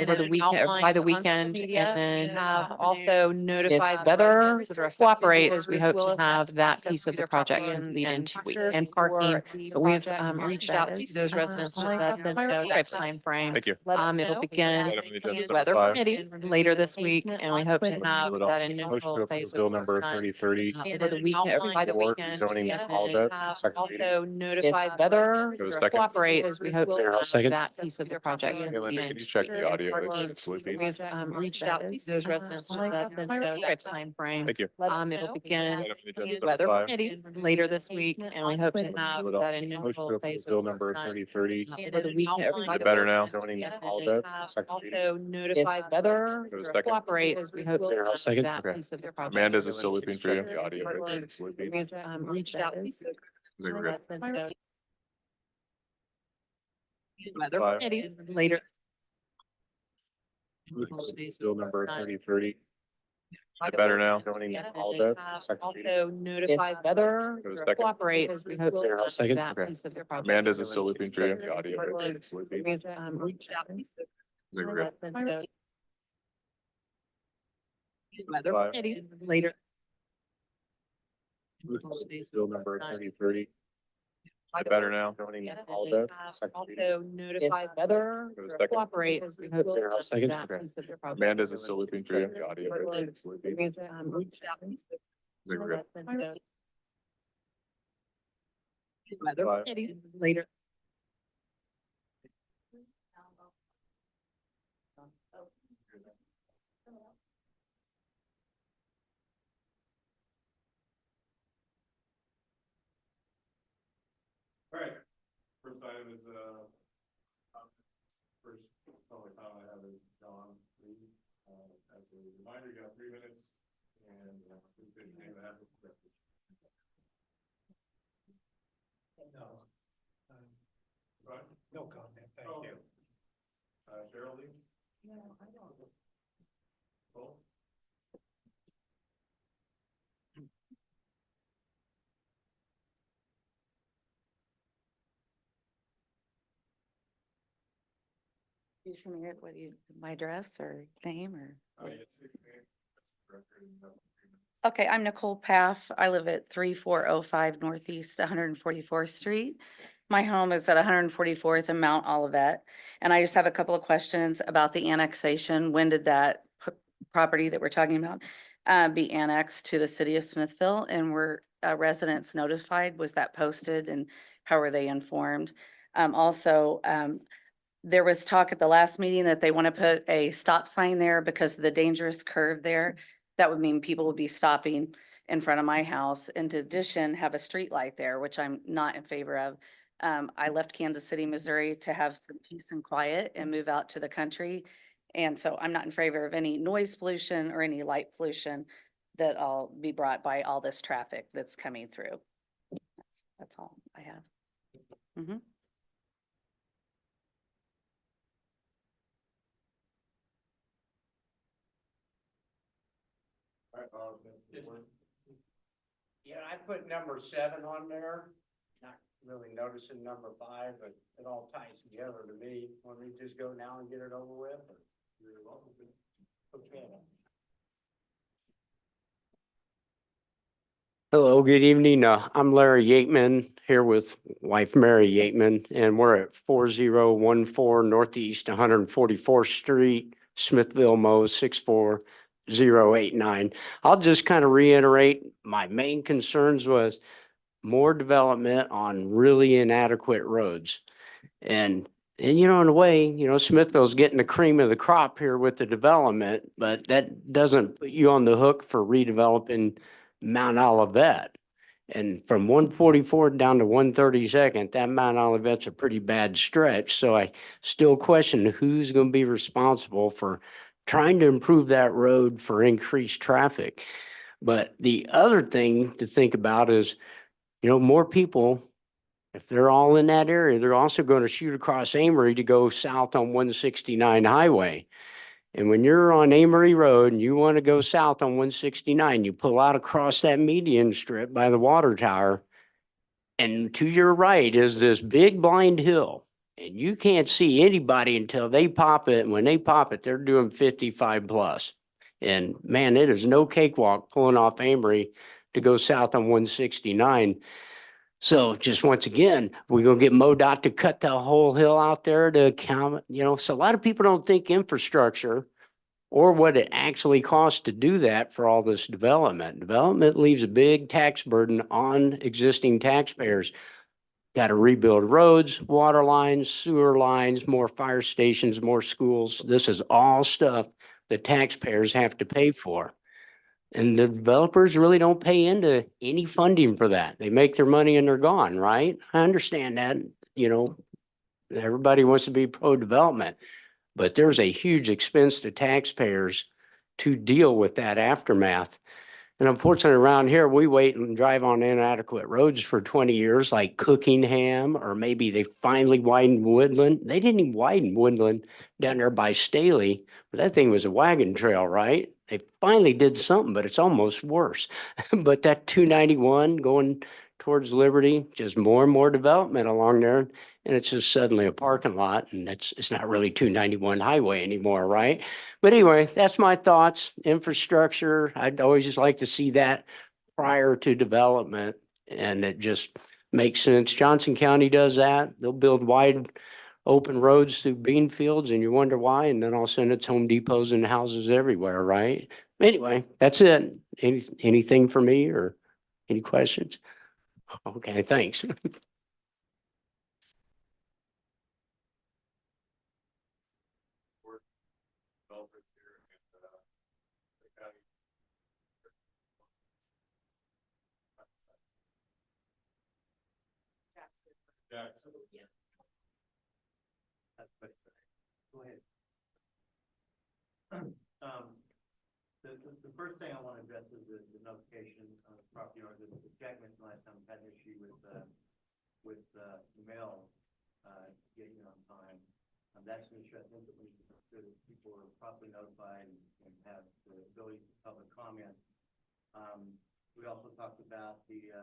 over the weekend, by the weekend, and then have also notified if weather residents that are affected cooperates, we because hope this will to have affect that access piece to of the their project property complete in 2 weeks. and And parking, the we've project, reached out to those residents to let them know that timeframe. Thank you. It'll begin Item on the agenda number weather 5. permitting later this week, and we hope to Motion have to that Motion initial to phase approve of bill work number done, 3030. over the weekend, by the for weekend. zoning and and then Aldermen, have second reading. also If notified weather Go to second. cooperates, we hope to Mayor, I'll have second. that piece of the project. Hey, complete Linda, in can you 2 check the weeks. audio? And It's parking, looping. we've reached out to those residents to let them know that timeframe. Thank you. It'll begin Item on the agenda number weather 5. permitting later this week, and we hope to have Motion that to initial approve phase bill of number work done, 3030. over the weekend. Is it better now? Zoning and Aldermen, have second reading. also If notified weather Go to second. cooperates, we hope to Mayor, I'll have second. that Okay. piece of the project. Amanda, is it still complete in looping for you? 2 The audio, weeks. right? It's looping. We've reached out to Is it good? weather 5. permitting later. Bill number 3030. Is it better now? Zoning and Aldermen, have second reading. also If notified weather Go to second. cooperates, we hope Mayor, to I'll have second. that Okay. piece of the project. Amanda, is it still looping for you? The audio, right? It's looping. We've reached out to Is it good? weather 5. permitting later. Bill number 3030. Is it better now? Zoning and Aldermen, have second reading. also If notified weather Go to second. cooperates, we hope to Mayor, I'll have second. that Okay. piece of the project. Amanda, is it still looping for you? The audio, right? It's looping. We've reached out to Is it good? weather 5. permitting later. All right, first item is, first public comment I have is John Lee. As a reminder, you got 3 minutes, and please state your name and address. No. No comment, thank you. Cheryl Lee? No, I don't. Cool. You send me what you, my address or name or? Yes, state your name, record, and number. Okay, I'm Nicole Paff. I live at 3405 Northeast 144th Street. My home is at 144th and Mount Olivet. And I just have a couple of questions about the annexation. When did that property that we're talking about be annexed to the city of Smithville? And were residents notified? Was that posted and how were they informed? There was talk at the last meeting that they want to put a stop sign there because of the dangerous curve there. That would mean people would be stopping in front of my house. In addition, have a street light there, which I'm not in favor of. I left Kansas City, Missouri to have some peace and quiet and move out to the country. And so I'm not in favor of any noise pollution or any light pollution that'll be brought by all this traffic that's coming through. That's all I have. Mhm. All right, Yeah, I put number 7 on there, not really noticing number 5, but it all ties together to me. Want me to just go now and get it over with? Or? you're welcome to. Okay. Hello, good evening. I'm Larry Yateman here with wife Mary Yateman, and we're at 4014 Northeast 144th Street, Smithville, Mo 64089. I'll just kind of reiterate my main concerns was more development on really inadequate roads. And you know, in a way, you know, Smithville's getting the cream of the crop here with the development, but that doesn't put you on the hook for redeveloping Mount Olivet. And from 144 down to 132nd, that Mount Olivet's a pretty bad stretch. So I still question who's going to be responsible for trying to improve that road for increased traffic. But the other thing to think about is, you know, more people, if they're all in that area, they're also going to shoot across Amory to go south on 169 highway. And when you're on Amory Road and you want to go south on 169, you pull out across that median strip by the water tower. And to your right is this big blind hill. and you can't see anybody until they pop it. And when they pop it, they're doing 55 plus. And man, it is no cakewalk pulling off Amory to go south on 169. So just once again, we're gonna get MoDOT to cut the whole hill out there to count, so a lot of people don't think infrastructure or what it actually costs to do that for all this development. Development leaves a big tax burden on existing taxpayers. Got to rebuild roads, water lines, sewer lines, more fire stations, more schools. This is all stuff the taxpayers have to pay for. And the developers really don't pay into any funding for that. They make their money and they're gone, right? I understand that, everybody wants to be pro-development, but there's a huge expense to taxpayers to deal with that aftermath. And unfortunately, around here, we wait and drive on inadequate roads for 20 years, like Cookingham, or maybe they finally widened Woodland. They didn't even widen Woodland down there by Staley, but that thing was a wagon trail, right? They finally did something, but it's almost worse. But that 291 going towards Liberty, just more and more development along there. And it's just suddenly a parking lot, and it's not really 291 highway anymore, right? But anyway, that's my thoughts. Infrastructure, I'd always just like to see that prior to development, and it just makes sense. Johnson County does that. They'll build wide open roads through bean fields, and you wonder why, and then all of a sudden it's Home Depots and houses everywhere, right? Anyway, that's it. Anything for me or any questions? Okay, thanks. Developers here and, the county. Jackson. Go ahead. The first thing I want to address is the notification of the property owner. The Jack mentioned last time we had an issue with the mail, getting on time. That's an issue I think that we need to make sure that people are properly notified and have the ability to public comment. We also talked about the,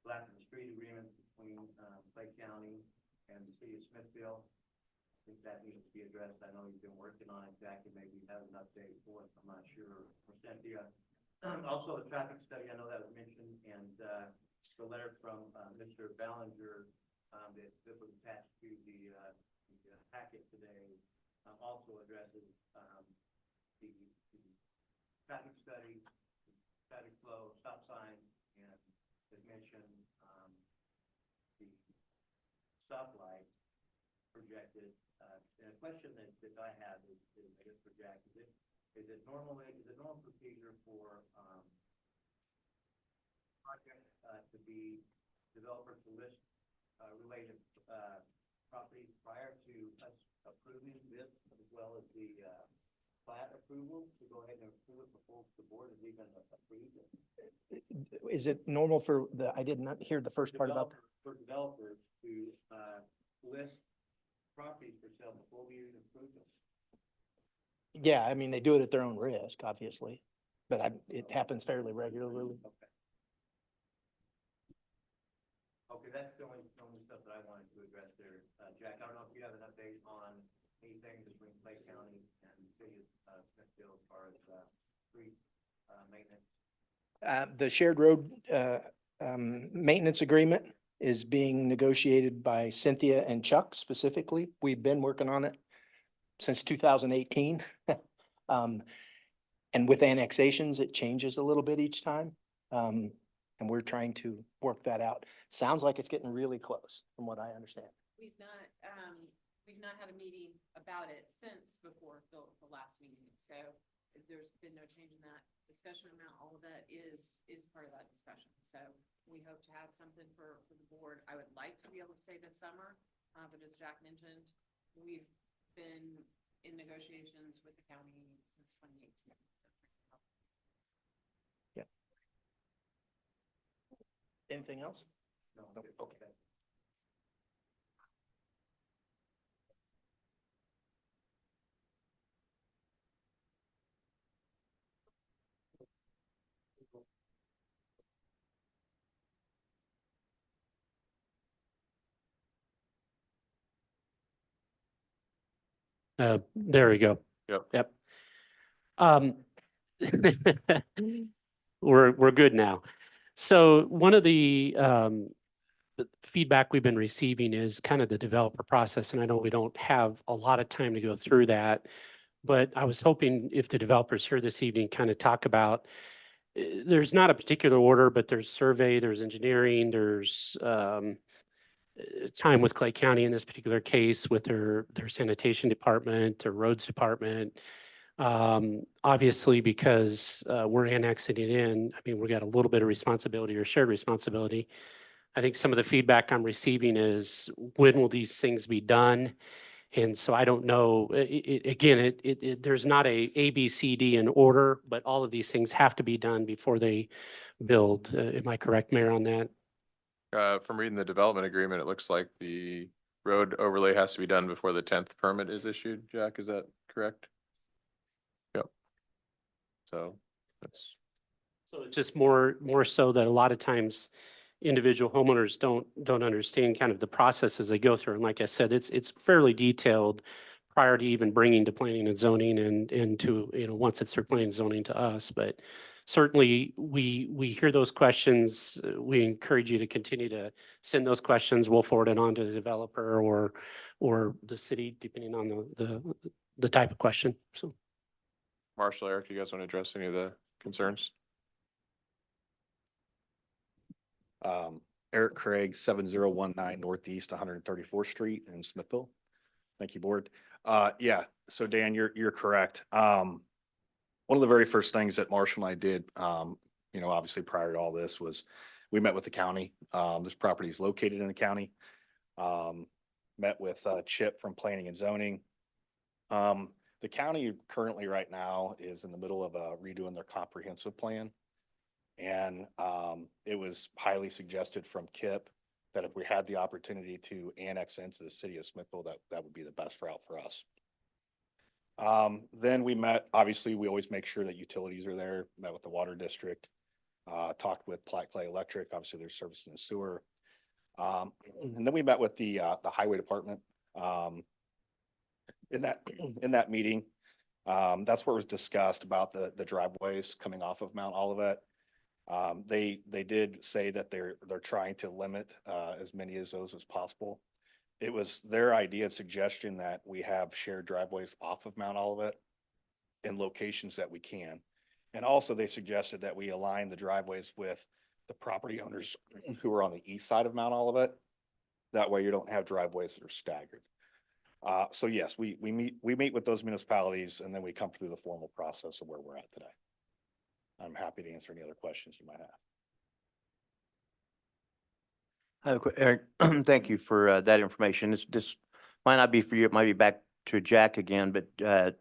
lack of a street agreement between, Clay County and the city of Smithfield. I think that needs to be addressed. I know you've been working on it, Jack, and maybe you have an update for us. I'm not sure. Or Cynthia. Also, the traffic study, I know that was mentioned, and the letter from Mr. Ballinger that was attached to the packet today also addresses the traffic study, traffic flow, stop signs, and as mentioned, the stoplight projected. And a question that I have is I guess for Jack, is it normal procedure for project to be developers to list related properties prior to us approving this, as well as the plat approval, to go ahead and approve it before the board has even approved it? Is it normal for I did not hear the first part about that. For developers to list properties for sale before we even approve them? Yeah, I mean, they do it at their own risk, obviously, but it happens fairly regularly. Okay. Okay, that's the only stuff that I wanted to address there. Jack, I don't know if you have an update on anything between Clay County and the city of Smithfield as far as street maintenance. The shared road maintenance agreement is being negotiated by Cynthia and Chuck specifically. We've been working on it since 2018. And with annexations, it changes a little bit each time. And we're trying to work that out. Sounds like it's getting really close from what I understand. We've not had a meeting about it since before the last meeting, so there's been no change in that discussion amount. All of that is part of that discussion. So we hope to have something for the board. I would like to be able to say this summer, but as Jack mentioned, we've been in negotiations with the county since 2018. Yeah. Anything else? No, Okay. There we go. Yep. Yep. We're good now. So one of the feedback we've been receiving is kind of the developer process, and I know we don't have a lot of time to go through that, but I was hoping if the developers here this evening kind of talk about, there's not a particular order, but there's survey, there's engineering, there's time with Clay County in this particular case with their sanitation department, their roads department. Obviously, because we're annexing it in, I mean, we got a little bit of responsibility or shared responsibility. I think some of the feedback I'm receiving is when will these things be done? And so I don't know, again, there's not a B, C, D in order, but all of these things have to be done before they build. Am I correct, Mayor, on that? From reading the development agreement, it looks like the road overlay has to be done before the 10th permit is issued. Jack, is that correct? Yep. So that's, So it's just more so that a lot of times individual homeowners don't understand kind of the processes they go through. And like I said, it's fairly detailed prior to even bringing to planning and zoning and to, you know, once it's through planning and zoning to us. But certainly we hear those questions. We encourage you to continue to send those questions. We'll forward it on to the developer or the city, depending on the type of question. So. Marshall, Eric, you guys want to address any of the concerns? Eric Craig, 7019 Northeast 134th Street in Smithville. Thank you, board. Yeah, so Dan, you're correct. One of the very first things that Marshall and I did, you know, obviously prior to all this was we met with the county. This property is located in the county. Met with Chip from Planning and Zoning. The county currently right now is in the middle of redoing their comprehensive plan. And it was highly suggested from Kip that if we had the opportunity to annex into the city of Smithville, that would be the best route for us. Then we met, obviously, we always make sure that utilities are there, met with the water district, talked with Platte Clay Electric, obviously there's service in the sewer. And then we met with the highway department. In that meeting, that's where it was discussed about the driveways coming off of Mount Olivet. They did say that they're trying to limit as many of those as possible. It was their idea and suggestion that we have shared driveways off of Mount Olivet in locations that we can. And also they suggested that we align the driveways with the property owners who are on the east side of Mount Olivet. That way you don't have driveways that are staggered. So yes, we meet with those municipalities and then we come through the formal process of where we're at today. I'm happy to answer any other questions you might have. Eric, thank you for that information. This might not be for you, it might be back to Jack again, but it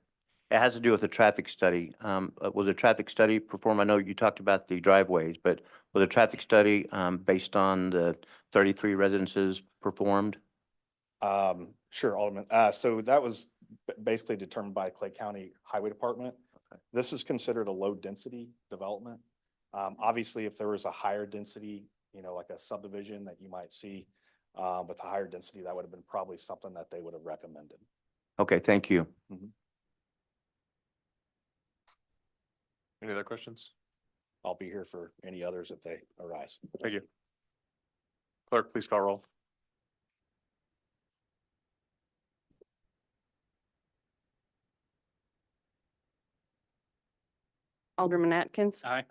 has to do with the traffic study. Was a traffic study performed? I know you talked about the driveways, but was a traffic study based on the 33 residences performed? Sure, Alderman. So that was basically determined by Clay County Highway Department. Okay. This is considered a low density development. Obviously, if there was a higher density, you know, like a subdivision that you might see with a higher density, that would have been probably something that they would have recommended. Okay, thank you. Mm-hmm. Any other questions? I'll be here for any others if they arise. Thank you. Clerk, please call roll. Alderman Atkins. Aye.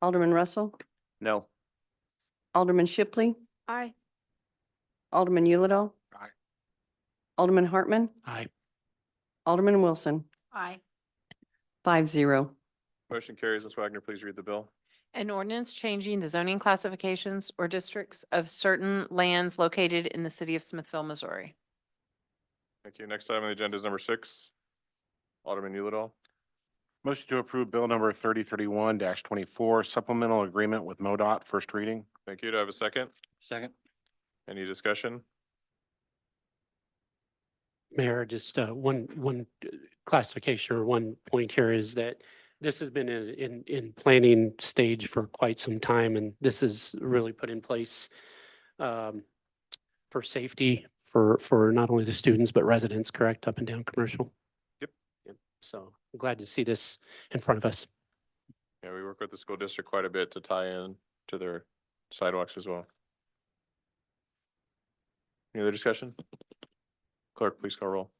Alderman Russell. No. Alderman Shipley. Aye. Alderman Yulidol. Aye. Alderman Hartman. Aye. Alderman Wilson. Aye. 5-0. Motion carries. Ms. Wagner, please read the bill. An ordinance changing the zoning classifications or districts of certain lands located in the city of Smithville, Missouri. Thank you. Next item on the agenda is number 6. Alderman Yulidol. Motion to approve bill number 3031-24, supplemental agreement with MoDOT, first reading. Thank you. Do I have a second? Second. Any discussion? Mayor, just one classification or one point here is that this has been in planning stage for quite some time, and this is really put in place for safety for not only the students, but residents, correct, up and down Commercial? Yep. So I'm glad to see this in front of us. Yeah, we work with the school district quite a bit to tie in to their sidewalks as well. Any other discussion? Clerk, please call roll.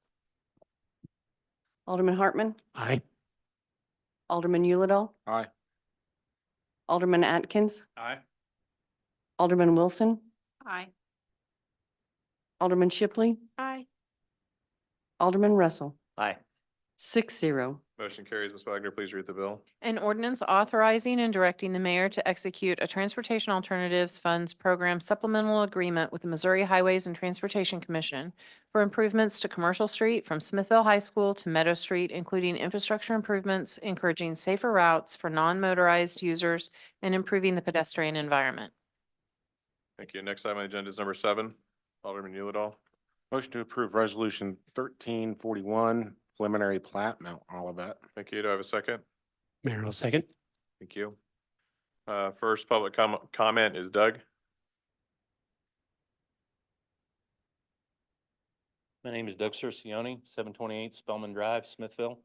Alderman Hartman, Aye. Alderman Yulidol, Aye. Alderman Atkins, Aye. Alderman Wilson, Aye. Alderman Shipley, Aye. Alderman Russell, Aye. 6-0. Motion carries. Ms. Wagner, please read the bill. An ordinance authorizing and directing the mayor to execute a Transportation Alternatives Funds Program supplemental agreement with the Missouri Highways and Transportation Commission for improvements to Commercial Street from Smithville High School to Meadow Street, including infrastructure improvements, encouraging safer routes for non-motorized users, and improving the pedestrian environment. Thank you. Next item on the agenda is number 7. Alderman Yulidol. Motion to approve resolution 1341, preliminary plat, Mount Olivet. Thank you. Do I have a second? Mayor, I'll second. Thank you. First public comment is Doug. My name is Doug Cercioni, 728 Spellman Drive, Smithville.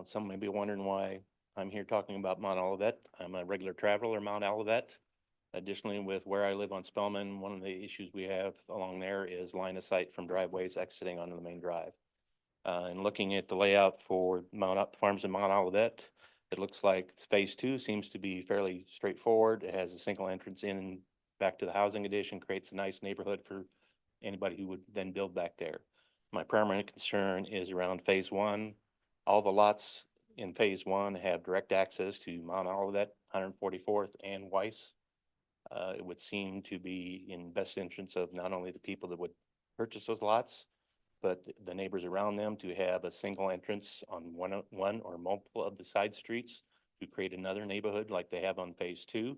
Some may be wondering why I'm here talking about Mount Olivet. I'm a regular traveler Mount Olivet. Additionally, with where I live on Spellman, one of the issues we have along there is line of sight from driveways exiting onto the main drive. And looking at the layout for Farms in Mount Olivet, it looks like phase 2 seems to be fairly straightforward. It has a single entrance in and back to the housing addition, creates a nice neighborhood for anybody who would then build back there. My primary concern is around phase 1. All the lots in phase 1 have direct access to Mount Olivet, 144th and Weiss. It would seem to be in best interest of not only the people that would purchase those lots, but the neighbors around them to have a single entrance on one or multiple of the side streets to create another neighborhood like they have on phase 2.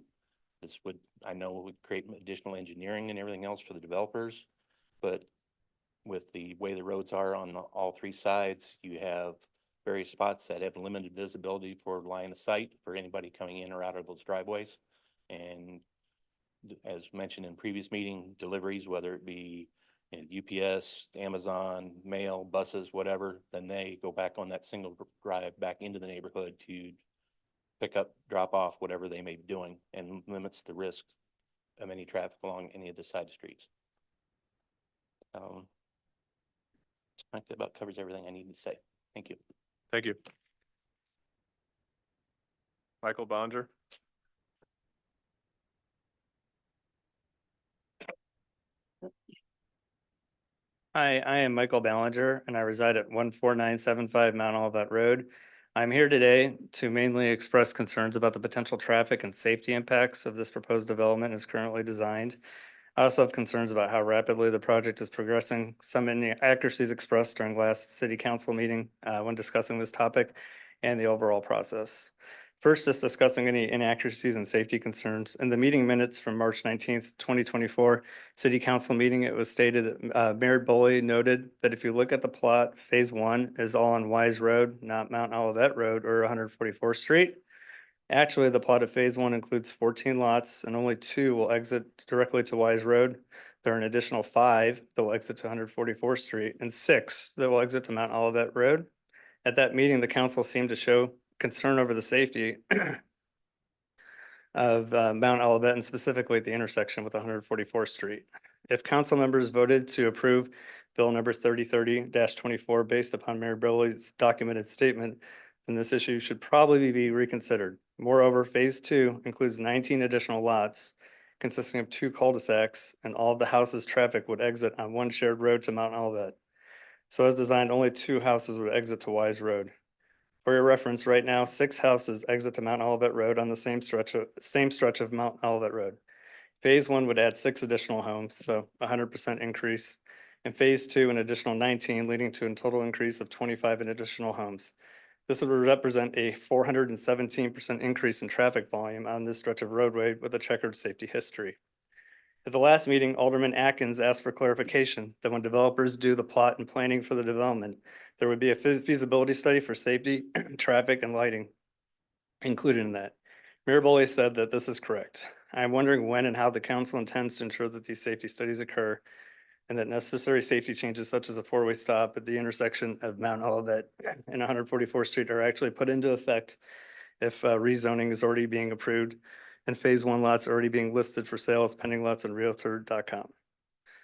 This would, I know, would create additional engineering and everything else for the developers, but with the way the roads are on all 3 sides, you have various spots that have limited visibility for line of sight for anybody coming in or out of those driveways. And as mentioned in previous meeting, deliveries, whether it be UPS, Amazon, mail, buses, whatever, then they go back on that single drive back into the neighborhood to pick up, drop off, whatever they may be doing, and limits the risk of any traffic along any of the side streets. I think that about covers everything I need to say. Thank you. Thank you. Michael Ballinger. Hi, I am Michael Ballinger and I reside at 14975 Mount Olivet Road. I'm here today to mainly express concerns about the potential traffic and safety impacts of this proposed development as currently designed. I also have concerns about how rapidly the project is progressing. Some inaccuracies expressed during last city council meeting when discussing this topic and the overall process. First, just discussing any inaccuracies and safety concerns. In the meeting minutes from March 19th, 2024, city council meeting, it was stated that Mayor Bully noted that if you look at the plot, phase 1 is all on Wise Road, not Mount Olivet Road or 144th Street. Actually, the plot of phase 1 includes 14 lots and only 2 will exit directly to Wise Road. There are an additional 5 that will exit to 144th Street and 6 that will exit to Mount Olivet Road. At that meeting, the council seemed to show concern over the safety of Mount Olivet and specifically at the intersection with 144th Street. If council members voted to approve Bill number 3030-24 based upon Mayor Bully's documented statement, then this issue should probably be reconsidered. Moreover, phase 2 includes 19 additional lots consisting of 2 cul-de-sacs, and all of the houses' traffic would exit on one shared road to Mount Olivet. So as designed, only 2 houses would exit to Wise Road. For your reference, right now, 6 houses exit to Mount Olivet Road on the same stretch of Mount Olivet Road. Phase 1 would add 6 additional homes, so 100% increase. And phase 2, an additional 19, leading to a total increase of 25 in additional homes. This would represent a 417% increase in traffic volume on this stretch of roadway with a checkered safety history. At the last meeting, Alderman Atkins asked for clarification that when developers do the plot and planning for the development, there would be a feasibility study for safety, traffic, and lighting included in that. Mayor Bully said that this is correct. I am wondering when and how the council intends to ensure that these safety studies occur. and that necessary safety changes such as a four-way stop at the intersection of Mount Olivet and 144th Street are actually put into effect if rezoning is already being approved and phase one lots are already being listed for sale as pending lots on Realtor.com.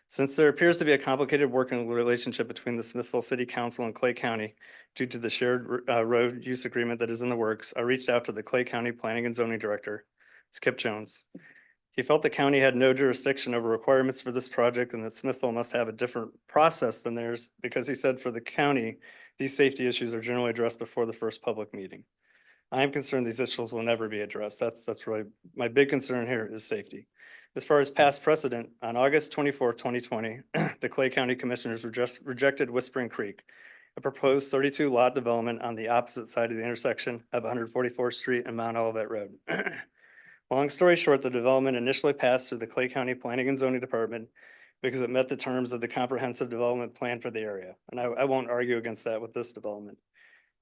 Since there appears to be a complicated working relationship between the Smithville City Council and Clay County due to the shared road use agreement that is in the works, I reached out to the Clay County Planning and Zoning Director, Skip Jones. He felt the county had no jurisdiction over requirements for this project and that Smithville must have a different process than theirs because he said for the county, these safety issues are generally addressed before the first public meeting. I am concerned these issues will never be addressed. That's really, my big concern here is safety. As far as past precedent, on August 24, 2020, the Clay County Commissioners rejected Whispering Creek, a proposed 32 lot development on the opposite side of the intersection of 144th Street and Mount Olivet Road. Long story short, the development initially passed through the Clay County Planning and Zoning Department because it met the terms of the comprehensive development plan for the area. And I won't argue against that with this development.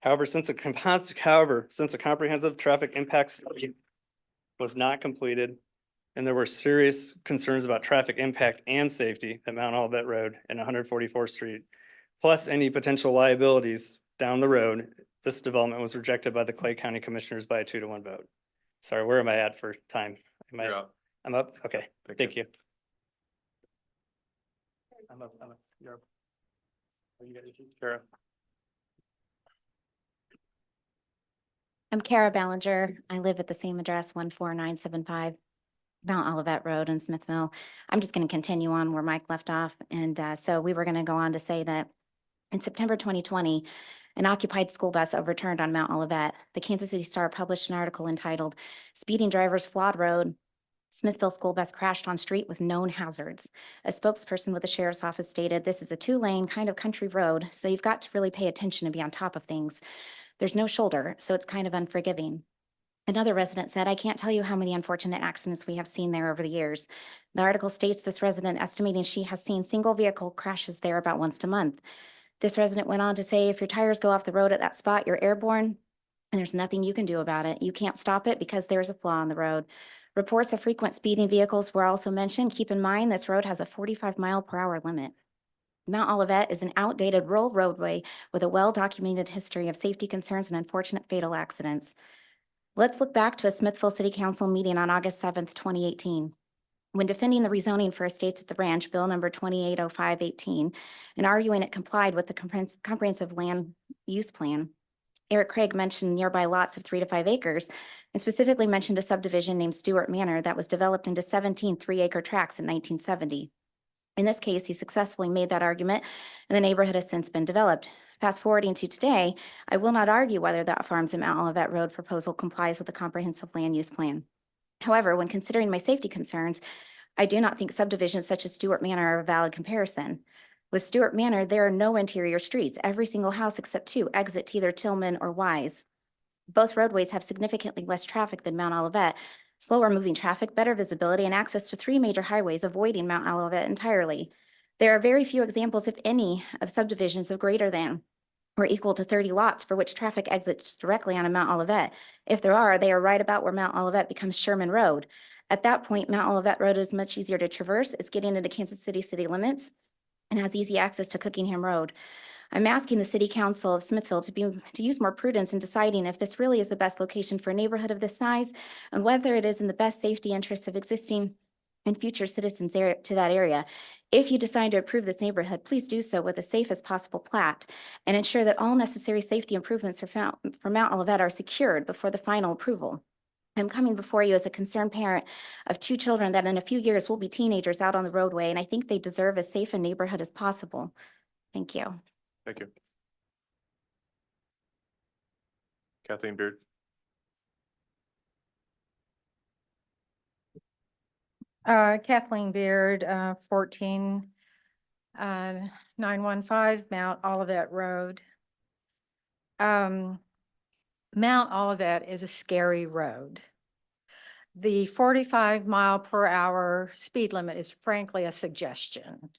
However, since a comprehensive traffic impact study was not completed and there were serious concerns about traffic impact and safety at Mount Olivet Road and 144th Street, plus any potential liabilities down the road, this development was rejected by the Clay County Commissioners by a 2-1 vote. Sorry, where am I at for time? You're up. I'm up? Okay, thank you. I'm up, you're up. Oh, you got your Kara? I'm Kara Ballinger. I live at the same address, 14975 Mount Olivet Road in Smithville. I'm just going to continue on where Mike left off. And so we were going to go on to say that in September 2020, an occupied school bus overturned on Mount Olivet. The Kansas City Star published an article entitled "Speeding Drivers Flawed Road. Smithville School Bus Crashed on Street with Known Hazards." A spokesperson with the sheriff's office stated, "This is a 2-lane kind of country road, so you've got to really pay attention and be on top of things. There's no shoulder, so it's kind of unforgiving." Another resident said, "I can't tell you how many unfortunate accidents we have seen there over the years." The article states this resident estimating she has seen single vehicle crashes there about once a month. This resident went on to say, "If your tires go off the road at that spot, you're airborne, and there's nothing you can do about it. You can't stop it because there's a flaw in the road." Reports of frequent speeding vehicles were also mentioned. Keep in mind, this road has a 45-mile-per-hour limit. Mount Olivet is an outdated rural roadway with a well-documented history of safety concerns and unfortunate fatal accidents. Let's look back to a Smithville City Council meeting on August 7th, 2018. When defending the rezoning for estates at the ranch, Bill number 280518, and arguing it complied with the comprehensive land use plan, Eric Craig mentioned nearby lots of 3 to 5 acres and specifically mentioned a subdivision named Stewart Manor that was developed into 17 3-acre tracts in 1970. In this case, he successfully made that argument, and the neighborhood has since been developed. Fast forwarding to today, I will not argue whether the Farms and Mount Olivet Road proposal complies with the comprehensive land use plan. However, when considering my safety concerns, I do not think subdivisions such as Stewart Manor are a valid comparison. With Stewart Manor, there are no interior streets. Every single house except 2 exit to either Tillman or Wise. Both roadways have significantly less traffic than Mount Olivet, slower moving traffic, better visibility, and access to 3 major highways, avoiding Mount Olivet entirely. There are very few examples, if any, of subdivisions of greater than or equal to 30 lots for which traffic exits directly onto Mount Olivet. If there are, they are right about where Mount Olivet becomes Sherman Road. At that point, Mount Olivet Road is much easier to traverse. It's getting into Kansas City city limits and has easy access to Cookingham Road. I'm asking the City Council of Smithville to use more prudence in deciding if this really is the best location for a neighborhood of this size and whether it is in the best safety interests of existing and future citizens to that area. If you decide to approve this neighborhood, please do so with the safest possible plat and ensure that all necessary safety improvements for Mount Olivet are secured before the final approval. I'm coming before you as a concerned parent of 2 children that in a few years will be teenagers out on the roadway, and I think they deserve as safe a neighborhood as possible. Thank you. Thank you. Kathleen Beard. Kathleen Beard, 14915 Mount Olivet Road. Mount Olivet is a scary road. The 45-mile-per-hour speed limit is frankly a suggestion.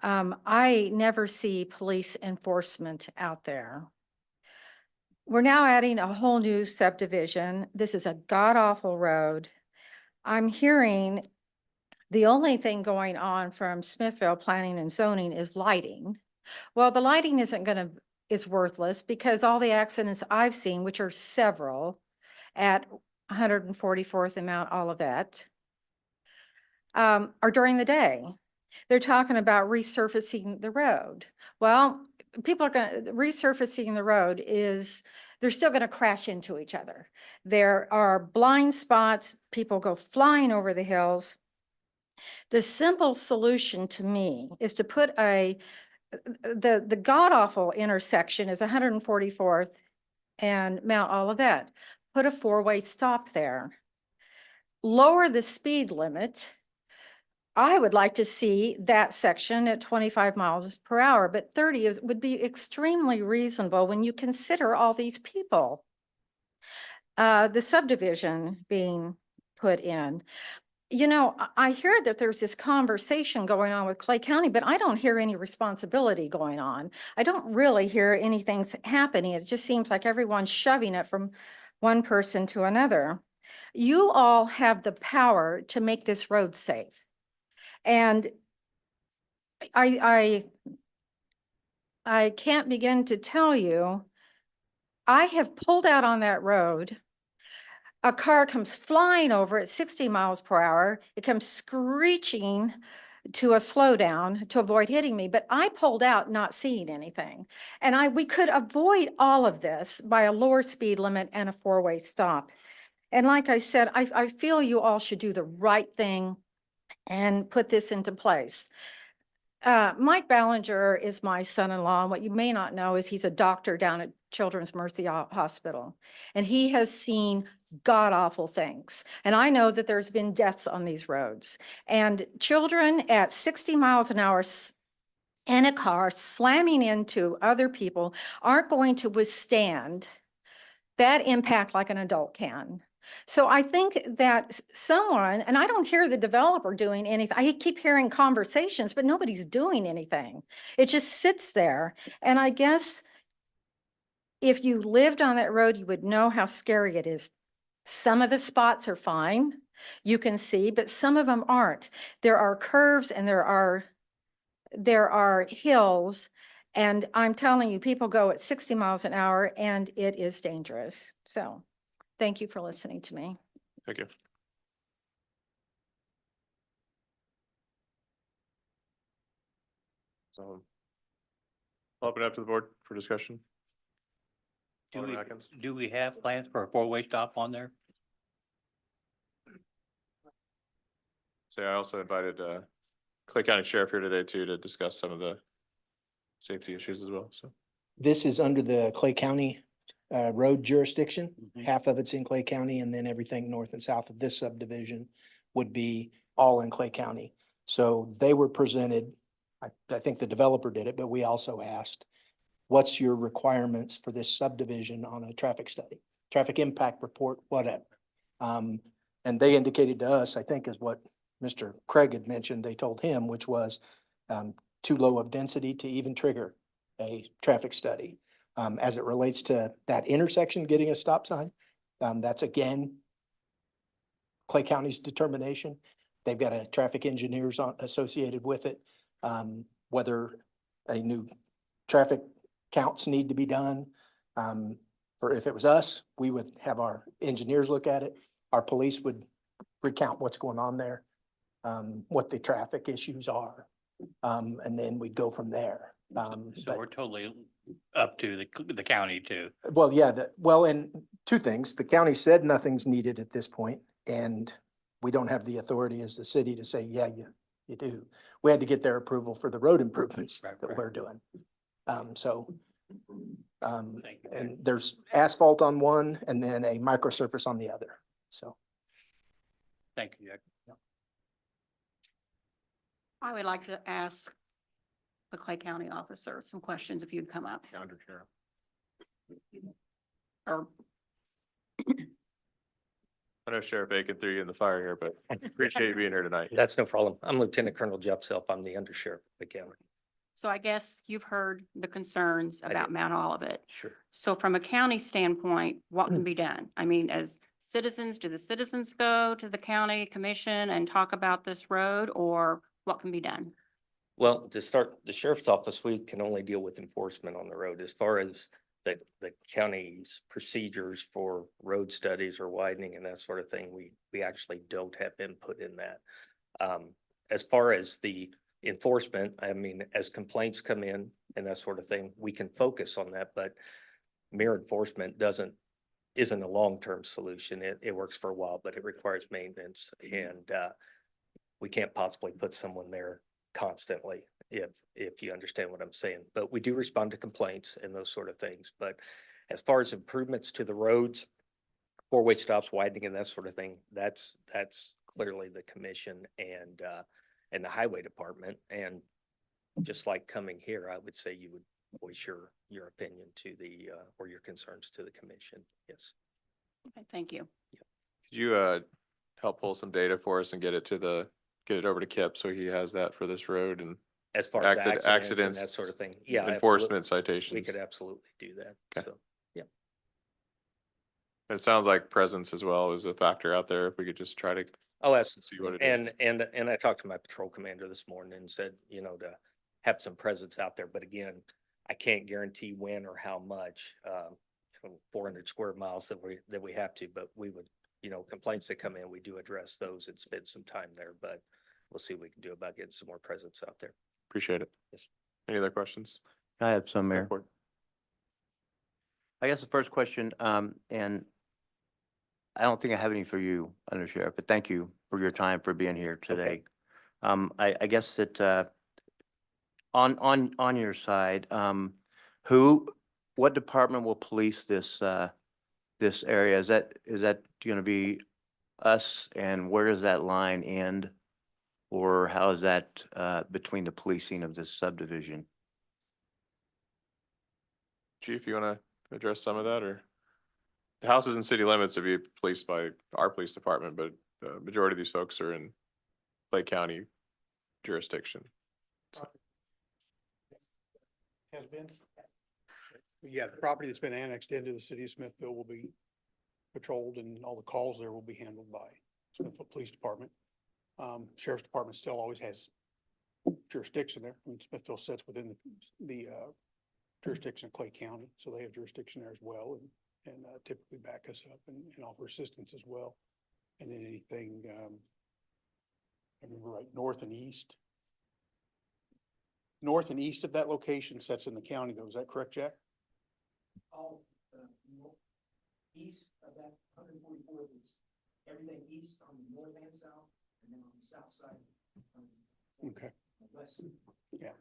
I never see police enforcement out there. We're now adding a whole new subdivision. This is a god-awful road. I'm hearing The only thing going on from Smithville Planning and Zoning is lighting. Well, the lighting is worthless because all the accidents I've seen, which are several, at 144th and Mount Olivet, are during the day. They're talking about resurfacing the road. Well, resurfacing the road is, they're still gonna crash into each other. There are blind spots, people go flying over the hills. The simple solution to me is to put the god-awful intersection is 144th and Mount Olivet. Put a four-way stop there. Lower the speed limit. I would like to see that section at 25 miles per hour, but 30 would be extremely reasonable when you consider all these people. The subdivision being put in. You know, I hear that there's this conversation going on with Clay County, but I don't hear any responsibility going on. I don't really hear anything's happening. It just seems like everyone's shoving it from one person to another. You all have the power to make this road safe. And I can't begin to tell you, I have pulled out on that road. A car comes flying over at 60 miles per hour. It comes screeching to a slowdown to avoid hitting me, but I pulled out not seeing anything. And we could avoid all of this by a lower speed limit and a four-way stop. And like I said, I feel you all should do the right thing and put this into place. Mike Ballinger is my son-in-law, and what you may not know is he's a doctor down at Children's Mercy Hospital, and he has seen god-awful things. And I know that there's been deaths on these roads, and children at 60 miles an hour in a car slamming into other people aren't going to withstand that impact like an adult can. So I think that someone, and I don't hear the developer doing anything. I keep hearing conversations, but nobody's doing anything. It just sits there. And I guess if you lived on that road, you would know how scary it is. Some of the spots are fine, you can see, but some of them aren't. There are curves and there are hills. And I'm telling you, people go at 60 miles an hour and it is dangerous. So thank you for listening to me. Thank you. So I'll open it up to the board for discussion. Alderman Atkins. Do we have plans for a four-way stop on there? So I also invited Clay County Sheriff here today too to discuss some of the safety issues as well, so. This is under the Clay County road jurisdiction. Half of it's in Clay County, and then everything north and south of this subdivision would be all in Clay County. So they were presented, I think the developer did it, but we also asked, what's your requirements for this subdivision on a traffic study, traffic impact report, whatever. And they indicated to us, I think is what Mr. Craig had mentioned, they told him, which was too low of density to even trigger a traffic study. As it relates to that intersection getting a stop sign, that's again Clay County's determination. They've got a traffic engineers associated with it. Whether a new traffic counts need to be done. For if it was us, we would have our engineers look at it. Our police would recount what's going on there, what the traffic issues are, and then we'd go from there. So we're totally up to the county too. Well, yeah, and two things. The county said nothing's needed at this point, and we don't have the authority as the city to say, yeah, you do. We had to get their approval for the road improvements that we're doing. And there's asphalt on one and then a microsurface on the other, so. Thank you, Jack. I would like to ask the Clay County officer some questions if you'd come up. Under Sheriff. Or I know Sheriff Aiken threw you in the fire here, but appreciate you being here tonight. That's no problem. I'm Lieutenant Colonel Jeff Self. I'm the undersheriff of the county. So I guess you've heard the concerns about did. Mount Olivet. Sure. So from a county standpoint, what can be done? I mean, as citizens? Do the citizens go to the county commission and talk about this road, or what can be done? Well, to start, the sheriff's office, we can only deal with enforcement on the road. As far as the county's procedures for road studies or widening and that sort of thing, we actually don't have input in that. As far as the enforcement, I mean, as complaints come in and that sort of thing, we can focus on that, but mere enforcement isn't a long-term solution. It works for a while, but it requires maintenance, and we can't possibly put someone there constantly, if you understand what I'm saying. But we do respond to complaints and those sort of things. But as far as improvements to the roads, four-way stops, widening and that sort of thing, that's clearly the commission and the highway department. And just like coming here, I would say you would voice your opinion to the or your concerns to the commission. Yes. Okay, thank you. Could you help pull some data for us and get it over to Kip so he has that for this road and As far as accidents and accidents, that sort of thing. Yeah. enforcement absolutely. citations? We could absolutely do that. Okay. So, yeah. It sounds like presence as well is a factor out there. If we could just try to Oh, see absolutely. what it is. And I talked to my patrol commander this morning and said, to have some presence out there. But again, I can't guarantee when or how much, 400 square miles that we have to, but we would, complaints that come in, we do address those and spend some time there, but we'll see what we can do about getting some more presence out there. Appreciate it. Yes. Any other questions? I have some, Mayor. Report. I guess the first question, and I don't think I have any for you, Under Sheriff, but thank you for your time for being here today. I guess that on your side, what department will police this this area? Is that going to be us, and where does that line end? Or how is that between the policing of this subdivision? Chief, you want to address some of that, or? The houses in city limits will be policed by our police department, but the majority of these folks are in Clay County jurisdiction. Has been? Yeah, the property that's been annexed into the city of Smithville will be patrolled, and all the calls there will be handled by Smithville Police Department. Sheriff's Department still always has jurisdiction there. I mean, Smithville sits within the jurisdiction of Clay County, so they have jurisdiction there as well, and typically back us up and offer assistance as well. And then anything, I remember right, north and east of that location sets in the county though. Is that correct, Jack? East of that 144, everything east on the north and south, and then on the south side. Okay. West. Yeah.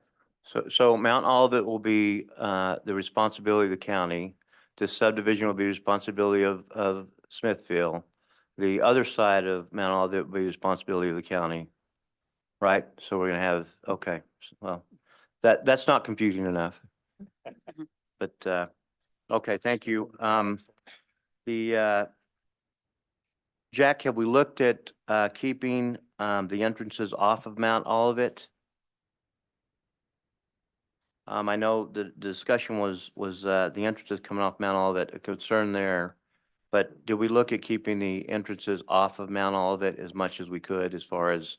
So Mount Olivet will be the responsibility of the county. This subdivision will be responsibility of Smithville. The other side of Mount Olivet will be the responsibility of the county. Right? So we're gonna have, okay, well, that's not confusing enough. But okay, thank you. Jack, have we looked at keeping the entrances off of Mount Olivet? I know the discussion was the entrances coming off Mount Olivet, a concern there. But did we look at keeping the entrances off of Mount Olivet as much as we could as far as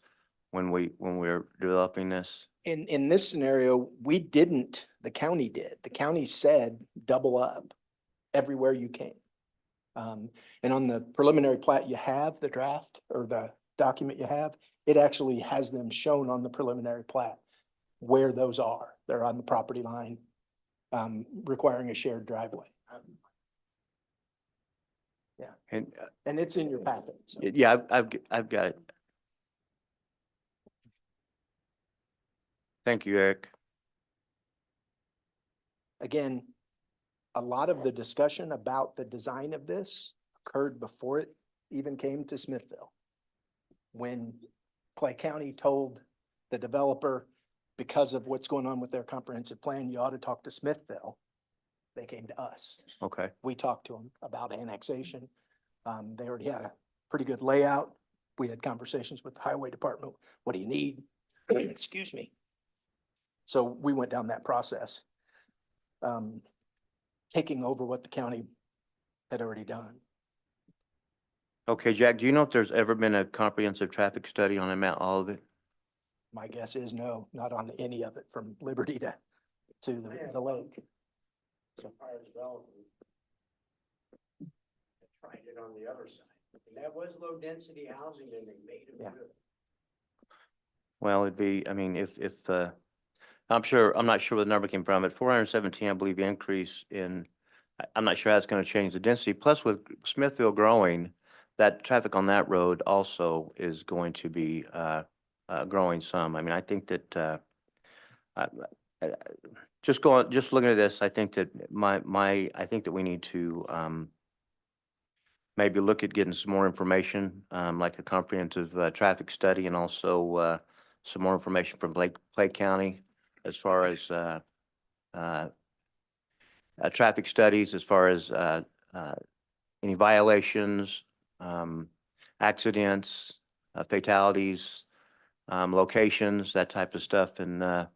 when we were developing this? In this scenario, we didn't, the county did. The county said, double up everywhere you can. And on the preliminary plat, you have the draft or the document you have, it actually has them shown on the preliminary plat where those are. They're on the property line, requiring a shared driveway. Yeah, and it's in your packet. So. Yeah, I've got it. Thank you, Eric. Again, a lot of the discussion about the design of this occurred before it even came to Smithville. When Clay County told the developer, because of what's going on with their comprehensive plan, you ought to talk to Smithville, they came to us. Okay. We talked to them about annexation. They already had a pretty good layout. We had conversations with the highway department. What do you need? Excuse me. So we went down that process, taking over what the county had already done. Okay, Jack, do you know if there's ever been a comprehensive traffic study on Mount Olivet? My guess is no, not on any of it from Liberty to the lake. Tried it on the other side. And that was low density housing and they made it Yeah. good. Well, it'd be, I mean, if, I'm not sure where the number came from, at 417, I believe, increase in, I'm not sure how it's gonna change the density. Plus with Smithville growing, that traffic on that road also is going to be, growing some. I mean, I think that, I- I- just looking at this, I think that I think that we need to, maybe look at getting some more information, like a comprehensive, traffic study, and also, some more information from Clay County as far as, traffic studies, as far as, any violations, accidents, fatalities, locations, that type of stuff, and,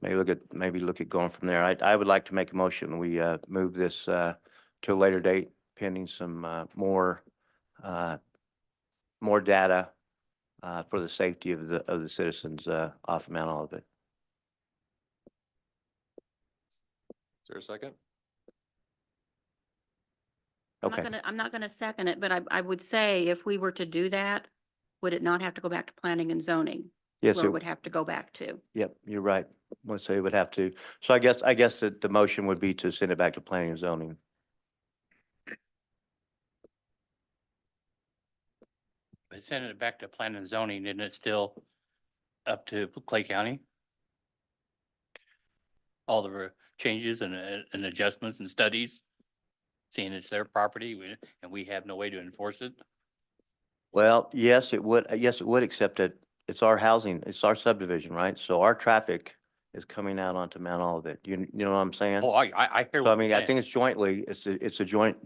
maybe look at going from there. I would like to make a motion. We, move this, to a later date pending some, more data, for the safety of the citizens, off of Mount Olivet. Is there a second? Okay. I'm not gonna second it, but I would say if we were to do that, would it not have to go back to planning and zoning? Yes, Where it it would have to go back to? Yep, you're right. Let's say it would have to. So I guess that the motion would be to send it back to planning and zoning. But sending it back to planning and zoning, isn't it still up to Clay County? All the changes and adjustments and studies, seeing it's their property and we have no way to enforce it. Well, yes, it would. Yes, it would, except that it's our housing, it's our subdivision, right? So our traffic is coming out onto Mount Olivet. You know what I'm saying? Oh, I hear So I what mean, you're I saying. think it's jointly, it's a joint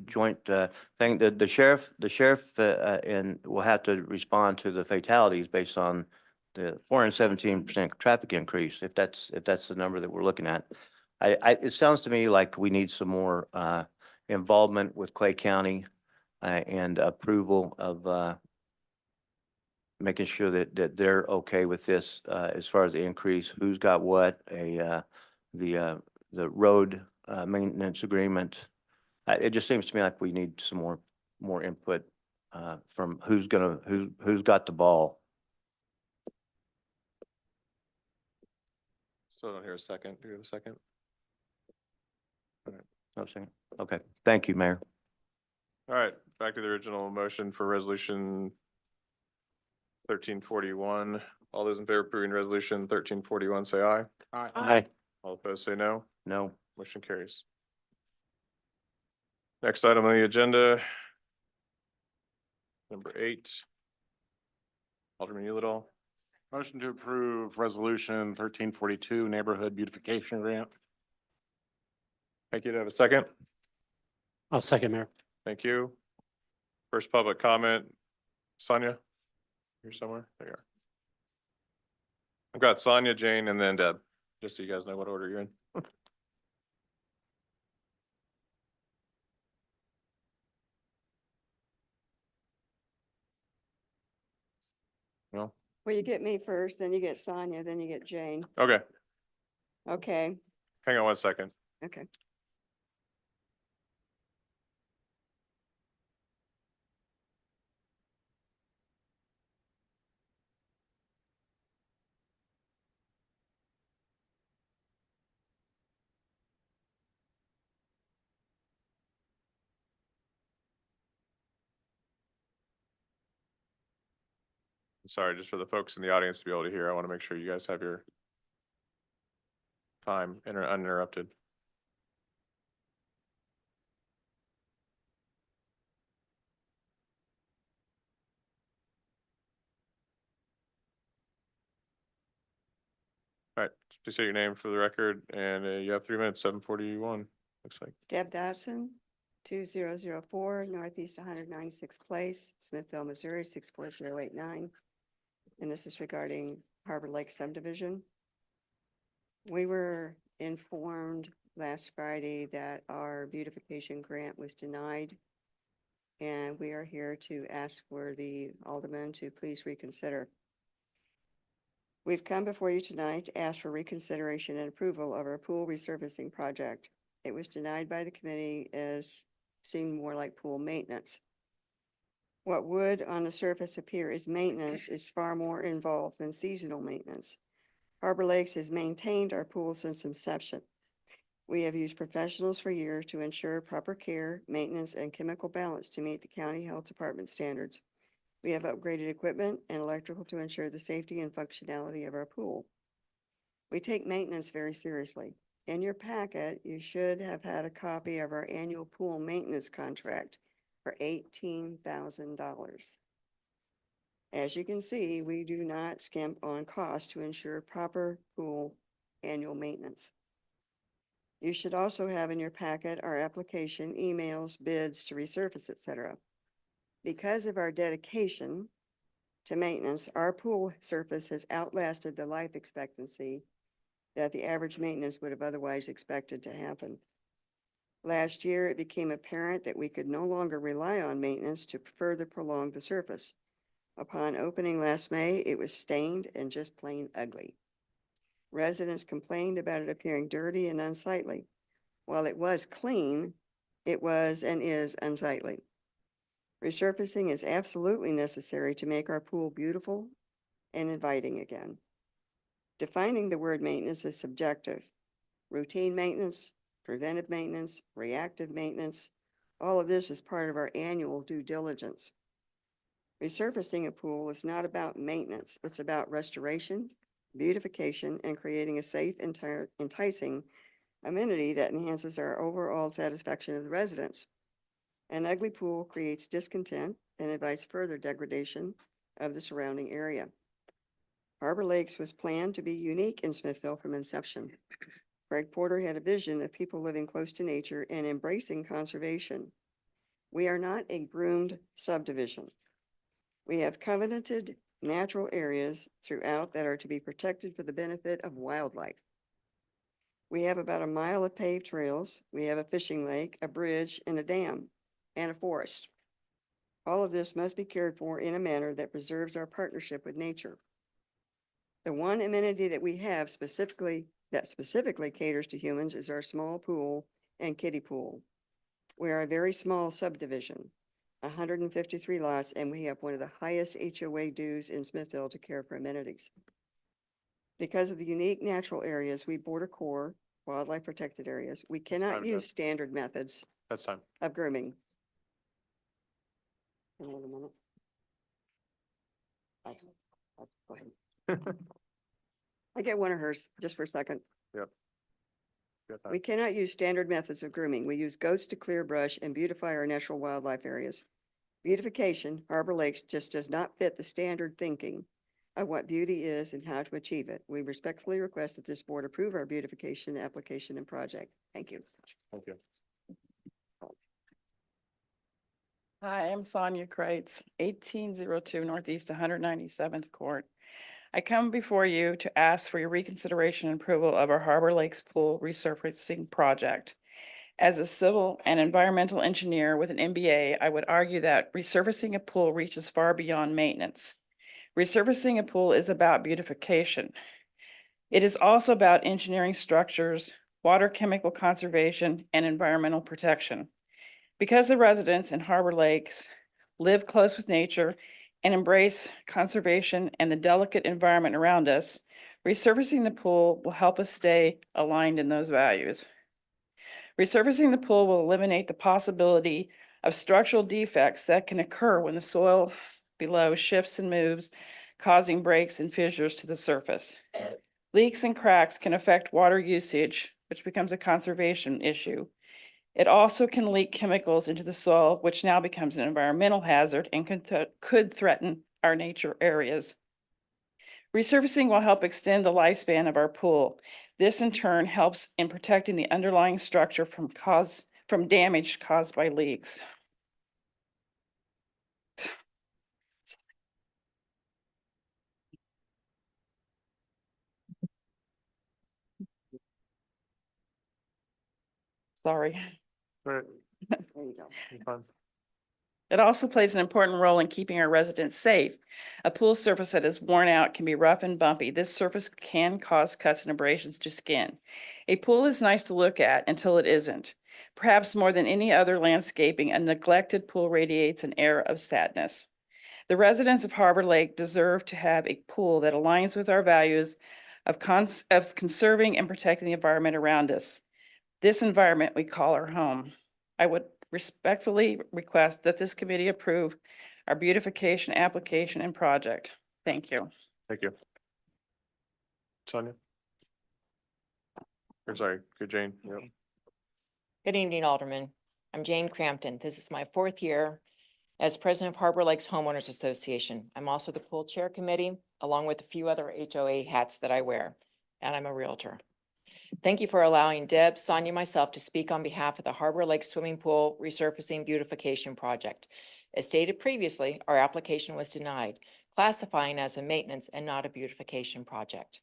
thing. The sheriff, and will have to respond to the fatalities based on the 417% traffic increase, if that's the number that we're looking at. It sounds to me like we need some more, involvement with Clay County, and approval of, making sure that they're okay with this, as far as the increase, who's got what, the road, maintenance agreement. It just seems to me like we need some more input, from who's got the ball. Still don't hear a second. Do you have a second? No second. Okay, thank you, Mayor. All right, back to the original motion for resolution 1341. All those in favor of approving resolution 1341, say aye. Aye. All opposed, say no. No. Motion carries. Next item on the agenda. Number 8. Alderman Yulidol. Motion to approve resolution 1342 neighborhood beautification grant. Thank you. To have a second? I'll second, Mayor. Thank you. First public comment, Sonia? Here somewhere? There you are. I've got Sonia, Jane, and then Deb, just so you guys know what order you're in. No? Well, you get me first, then you get Sonia, then you get Jane. Okay, Okay, hang on one second. okay. Sorry, just for the folks in the audience to be able to hear, I want to make sure you guys have your time uninterrupted. All right, please say your name for the record, and you have 3 minutes, 7:41, looks like. Deb Dodson, 2004 Northeast 196th Place, Smithville, Missouri, 64089. And this is regarding Harbor Lake subdivision. We were informed last Friday that our beautification grant was denied. and we are here to ask for the aldermen to please reconsider. We've come before you tonight to ask for reconsideration and approval of our pool resurfacing project. It was denied by the committee as seemed more like pool maintenance. What would on the surface appear as maintenance is far more involved than seasonal maintenance. Harbor Lakes has maintained our pool since inception. We have used professionals for years to ensure proper care, maintenance, and chemical balance to meet the county health department standards. We have upgraded equipment and electrical to ensure the safety and functionality of our pool. We take maintenance very seriously. In your packet, you should have had a copy of our annual pool maintenance contract for $18,000. As you can see, we do not skimp on cost to ensure proper pool annual maintenance. You should also have in your packet our application, emails, bids to resurface, etc. Because of our dedication to maintenance, our pool surface has outlasted the life expectancy that the average maintenance would have otherwise expected to happen. Last year, it became apparent that we could no longer rely on maintenance to further prolong the surface. Upon opening last May, it was stained and just plain ugly. Residents complained about it appearing dirty and unsightly. While it was clean, it was and is unsightly. Resurfacing is absolutely necessary to make our pool beautiful and inviting again. Defining the word maintenance is subjective. Routine maintenance, preventive maintenance, reactive maintenance, all of this is part of our annual due diligence. Resurfacing a pool is not about maintenance. It's about restoration, beautification, and creating a safe, enticing amenity that enhances our overall satisfaction of the residents. An ugly pool creates discontent and invites further degradation of the surrounding area. Harbor Lakes was planned to be unique in Smithville from inception. Greg Porter had a vision of people living close to nature and embracing conservation. We are not a groomed subdivision. We have covenanted natural areas throughout that are to be protected for the benefit of wildlife. We have about a mile of paved trails. We have a fishing lake, a bridge, and a dam, and a forest. All of this must be cared for in a manner that preserves our partnership with nature. The one amenity that we have specifically caters to humans is our small pool and kiddie pool. We are a very small subdivision, 153 lots, and we have one of the highest HOA dues in Smithville to care for amenities. Because of the unique natural areas we border core, wildlife protected areas, we cannot Time, use Jeff. standard methods That's time. of grooming. Can I have a minute? Go ahead. I get one of hers just for a second. Yep. Got that. We cannot use standard methods of grooming. We use goats to clear brush and beautify our natural wildlife areas. Beautification, Harbor Lakes, just does not fit the standard thinking of what beauty is and how to achieve it. We respectfully request that this board approve our beautification application and project. Thank you. Thank you. Hi, I'm Sonia Kreitz, 1802 Northeast 197th Court. I come before you to ask for your reconsideration and approval of our Harbor Lakes Pool resurfacing project. As a civil and environmental engineer with an MBA, I would argue that resurfacing a pool reaches far beyond maintenance. Resurfacing a pool is about beautification. It is also about engineering structures, water chemical conservation, and environmental protection. Because the residents in Harbor Lakes live close with nature and embrace conservation and the delicate environment around us, resurfacing the pool will help us stay aligned in those values. Resurfacing the pool will eliminate the possibility of structural defects that can occur when the soil below shifts and moves, causing breaks and fissures to the surface. Leaks and cracks can affect water usage, which becomes a conservation issue. It also can leak chemicals into the soil, which now becomes an environmental hazard and could threaten our nature areas. Resurfacing will help extend the lifespan of our pool. This in turn helps in protecting the underlying structure from damage caused by leaks. Sorry. All right. There you go. You're fine. It also plays an important role in keeping our residents safe. A pool surface that is worn out can be rough and bumpy. This surface can cause cuts and abrasions to skin. A pool is nice to look at until it isn't. Perhaps more than any other landscaping, a neglected pool radiates an air of sadness. The residents of Harbor Lake deserve to have a pool that aligns with our values of conserving and protecting the environment around us. This environment we call our home. I would respectfully request that this committee approve our beautification application and project. Thank you. Thank you. Sonia? Or sorry, good Jane. Yep. Good evening, Alderman. I'm Jane Crampton. This is my 4th year as president of Harbor Lakes Homeowners Association. I'm also the pool chair committee, along with a few other HOA hats that I wear, and I'm a realtor. Thank you for allowing Deb, Sonia, and myself to speak on behalf of the Harbor Lake Swimming Pool Resurfacing Beautification Project. As stated previously, our application was denied, classifying as a maintenance and not a beautification project.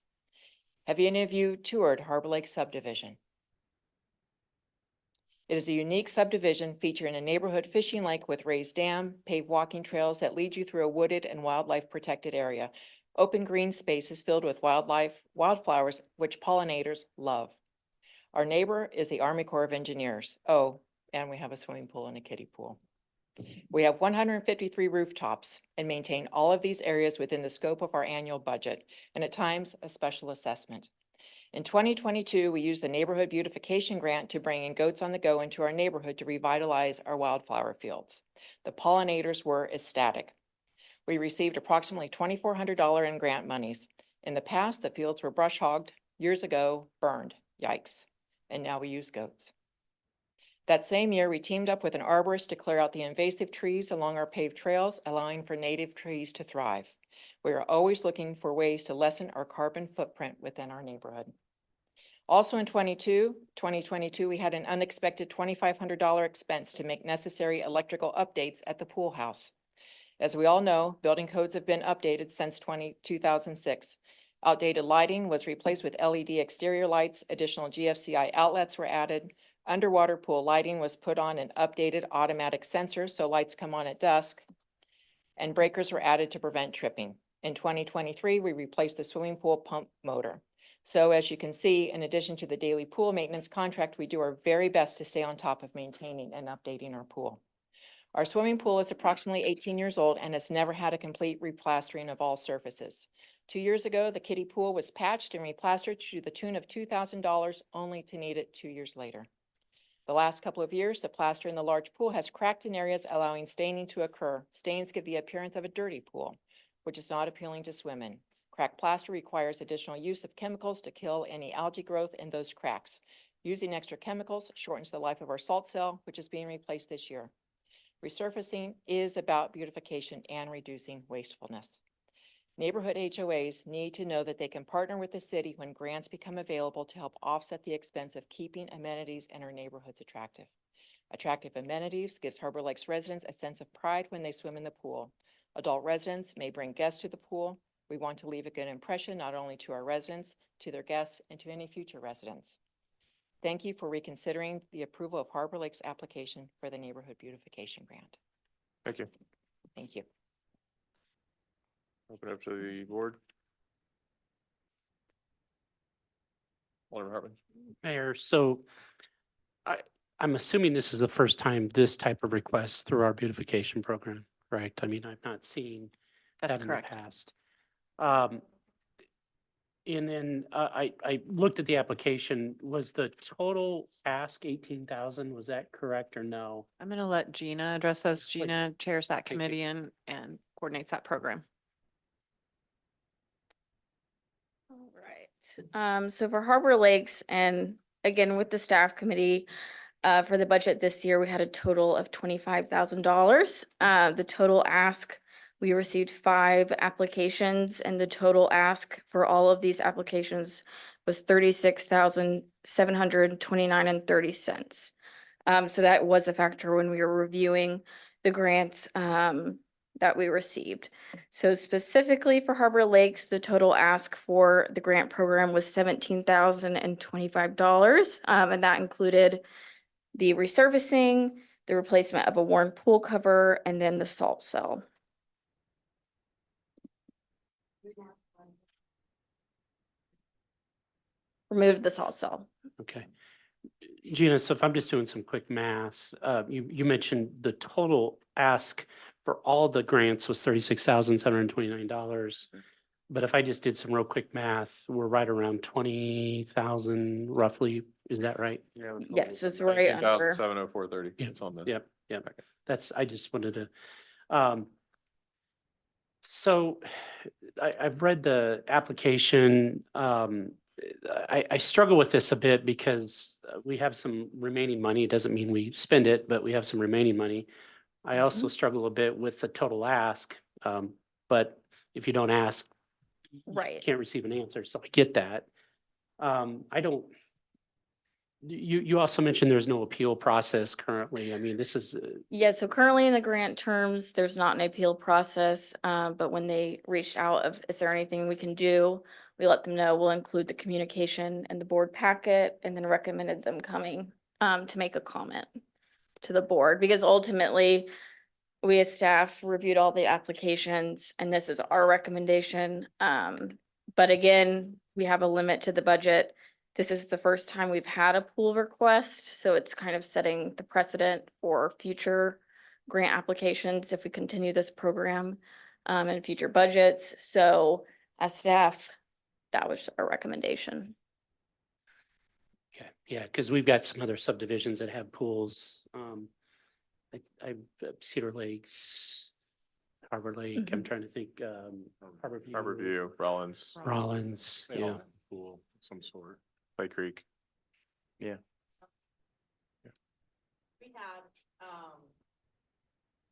Have any of you toured Harbor Lake subdivision? It is a unique subdivision featuring a neighborhood fishing lake with raised dam, paved walking trails that lead you through a wooded and wildlife protected area, open green spaces filled with wildflowers, which pollinators love. Our neighbor is the Army Corps of Engineers. Oh, and we have a swimming pool and a kiddie pool. We have 153 rooftops and maintain all of these areas within the scope of our annual budget, and at times a special assessment. In 2022, we used the Neighborhood Beautification Grant to bring in Goats on the Go into our neighborhood to revitalize our wildflower fields. The pollinators were ecstatic. We received approximately $2,400 in grant monies. In the past, the fields were brush hogged. Years ago, burned. Yikes. And now we use goats. That same year, we teamed up with an arborist to clear out the invasive trees along our paved trails, allowing for native trees to thrive. We are always looking for ways to lessen our carbon footprint within our neighborhood. Also in 2022, we had an unexpected $2,500 expense to make necessary electrical updates at the pool house. As we all know, building codes have been updated since 2006. Outdated lighting was replaced with LED exterior lights, additional GFCI outlets were added, underwater pool lighting was put on an updated automatic sensor so lights come on at dusk, and breakers were added to prevent tripping. In 2023, we replaced the swimming pool pump motor. So as you can see, in addition to the daily pool maintenance contract, we do our very best to stay on top of maintaining and updating our pool. Our swimming pool is approximately 18 years old and has never had a complete replastering of all surfaces. 2 years ago, the kiddie pool was patched and replastered to the tune of $2,000, only to need it 2 years later. The last couple of years, the plaster in the large pool has cracked in areas, allowing staining to occur. Stains give the appearance of a dirty pool, which is not appealing to swim in. Cracked plaster requires additional use of chemicals to kill any algae growth in those cracks. Using extra chemicals shortens the life of our salt cell, which is being replaced this year. Resurfacing is about beautification and reducing wastefulness. Neighborhood HOAs need to know that they can partner with the city when grants become available to help offset the expense of keeping amenities in our neighborhoods attractive. Attractive amenities gives Harbor Lakes residents a sense of pride when they swim in the pool. Adult residents may bring guests to the pool. We want to leave a good impression not only to our residents, to their guests, and to any future residents. Thank you for reconsidering the approval of Harbor Lakes application for the Neighborhood Beautification Grant. Thank you. Thank you. Open up to the board. Alderman Hartman. Mayor, so I'm assuming this is the first time this type of request through our beautification program, correct? I mean, I've not seen That's that in correct. the past. And then I looked at the application. Was the total ask 18,000? Was that correct or no? I'm going to let Gina address those. Gina chairs that Thank you. committee and coordinates that program. All right. So for Harbor Lakes, and again with the staff committee, for the budget this year, we had a total of $25,000. The total ask, we received 5 applications, and the total ask for all of these applications was $36,729.30. So that was a factor when we were reviewing the grants that we received. So specifically for Harbor Lakes, the total ask for the grant program was $17,025, and that included the resurfacing, the replacement of a worn pool cover, and then the salt cell. Removed the salt cell. Okay. Gina, so if I'm just doing some quick math, you mentioned the total ask for all the grants was $36,729. But if I just did some real quick math, we're right around 20,000 roughly. Is that right? Yeah. Yes, it's right under. 70430. Yeah. It's on the. Yep, yep. I just wanted to, so I've read the application. I struggle with this a bit because we have some remaining money. It doesn't mean we spend it, but we have some remaining money. I also struggle a bit with the total ask. But if you don't ask, you Right. can't receive an answer. So I get that. I don't, you also mentioned there's no appeal process currently. I mean, this is, Yeah, so currently in the grant terms, there's not an appeal process, but when they reached out of, is there anything we can do? We let them know, we'll include the communication in the board packet and then recommended them coming to make a comment to the board, because ultimately we as staff reviewed all the applications and this is our recommendation. But again, we have a limit to the budget. This is the first time we've had a pool request, so it's kind of setting the precedent for future grant applications if we continue this program in future budgets. So as staff, that was our recommendation. okay, yeah, because we've got some other subdivisions that have pools. Cedar Lakes, Harbor Lake, I'm trying to think, Harbor View, Rollins. Rollins, They all yeah. have a Pool of some sort. Clay Creek. Yeah. We have,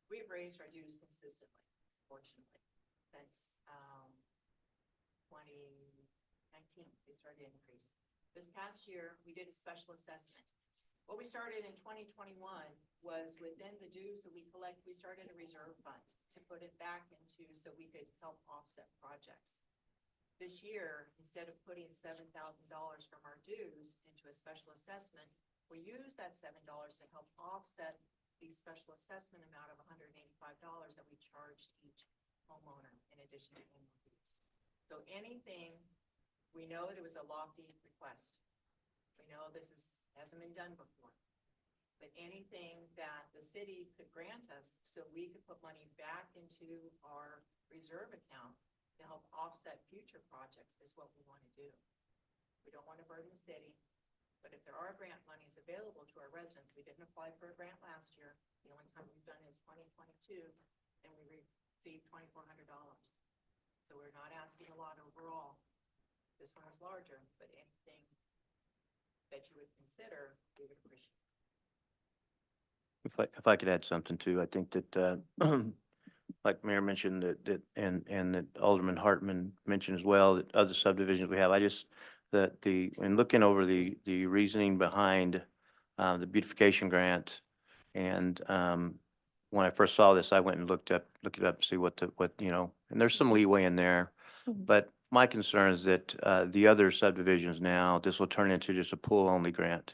we've raised our dues consistently, fortunately, since, 2019, we started to increase. This past year, we did a special assessment. What we started in 2021 was within the dues that we collect, we started a reserve fund to put it back into so we could help offset projects. This year, instead of putting $7,000 from our dues into a special assessment, we use that $7 to help offset the special assessment amount of $185 that we charged each homeowner in addition to annual dues. So anything, we know that it was a lofty request. We know this hasn't been done before. But anything that the city could grant us so we could put money back into our reserve account to help offset future projects is what we want to do. We don't want to burden the city, but if there are grant monies available to our residents, we didn't apply for a grant last year. The only time we've done is 2022, and we received $2,400. So we're not asking a lot overall. This one is larger, but anything that you would consider, we would appreciate. If I could add something too, I think that, like Mayor mentioned and that Alderman Hartman mentioned as well, that other subdivisions we have, in looking over the reasoning behind, the beautification grant, and, when I first saw this, I went and looked it up to see what, and there's some leeway in there. But my concern is that, the other subdivisions now, this will turn into just a pool-only grant.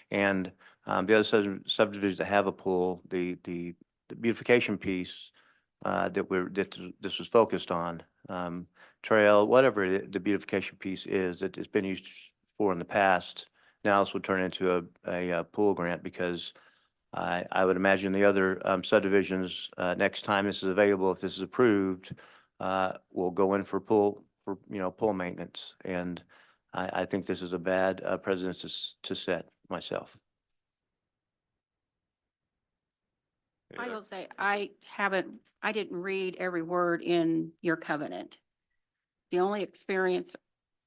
And, the other subdivisions that have a pool, the beautification piece, that this was focused on, trail, whatever the beautification piece is that it's been used for in the past, now this will turn into a pool grant, because I would imagine the other subdivisions, next time this is available, if this is approved, will go in for pool maintenance. And I think this is a bad precedent to set myself. I will say, I didn't read every word in your covenant. The only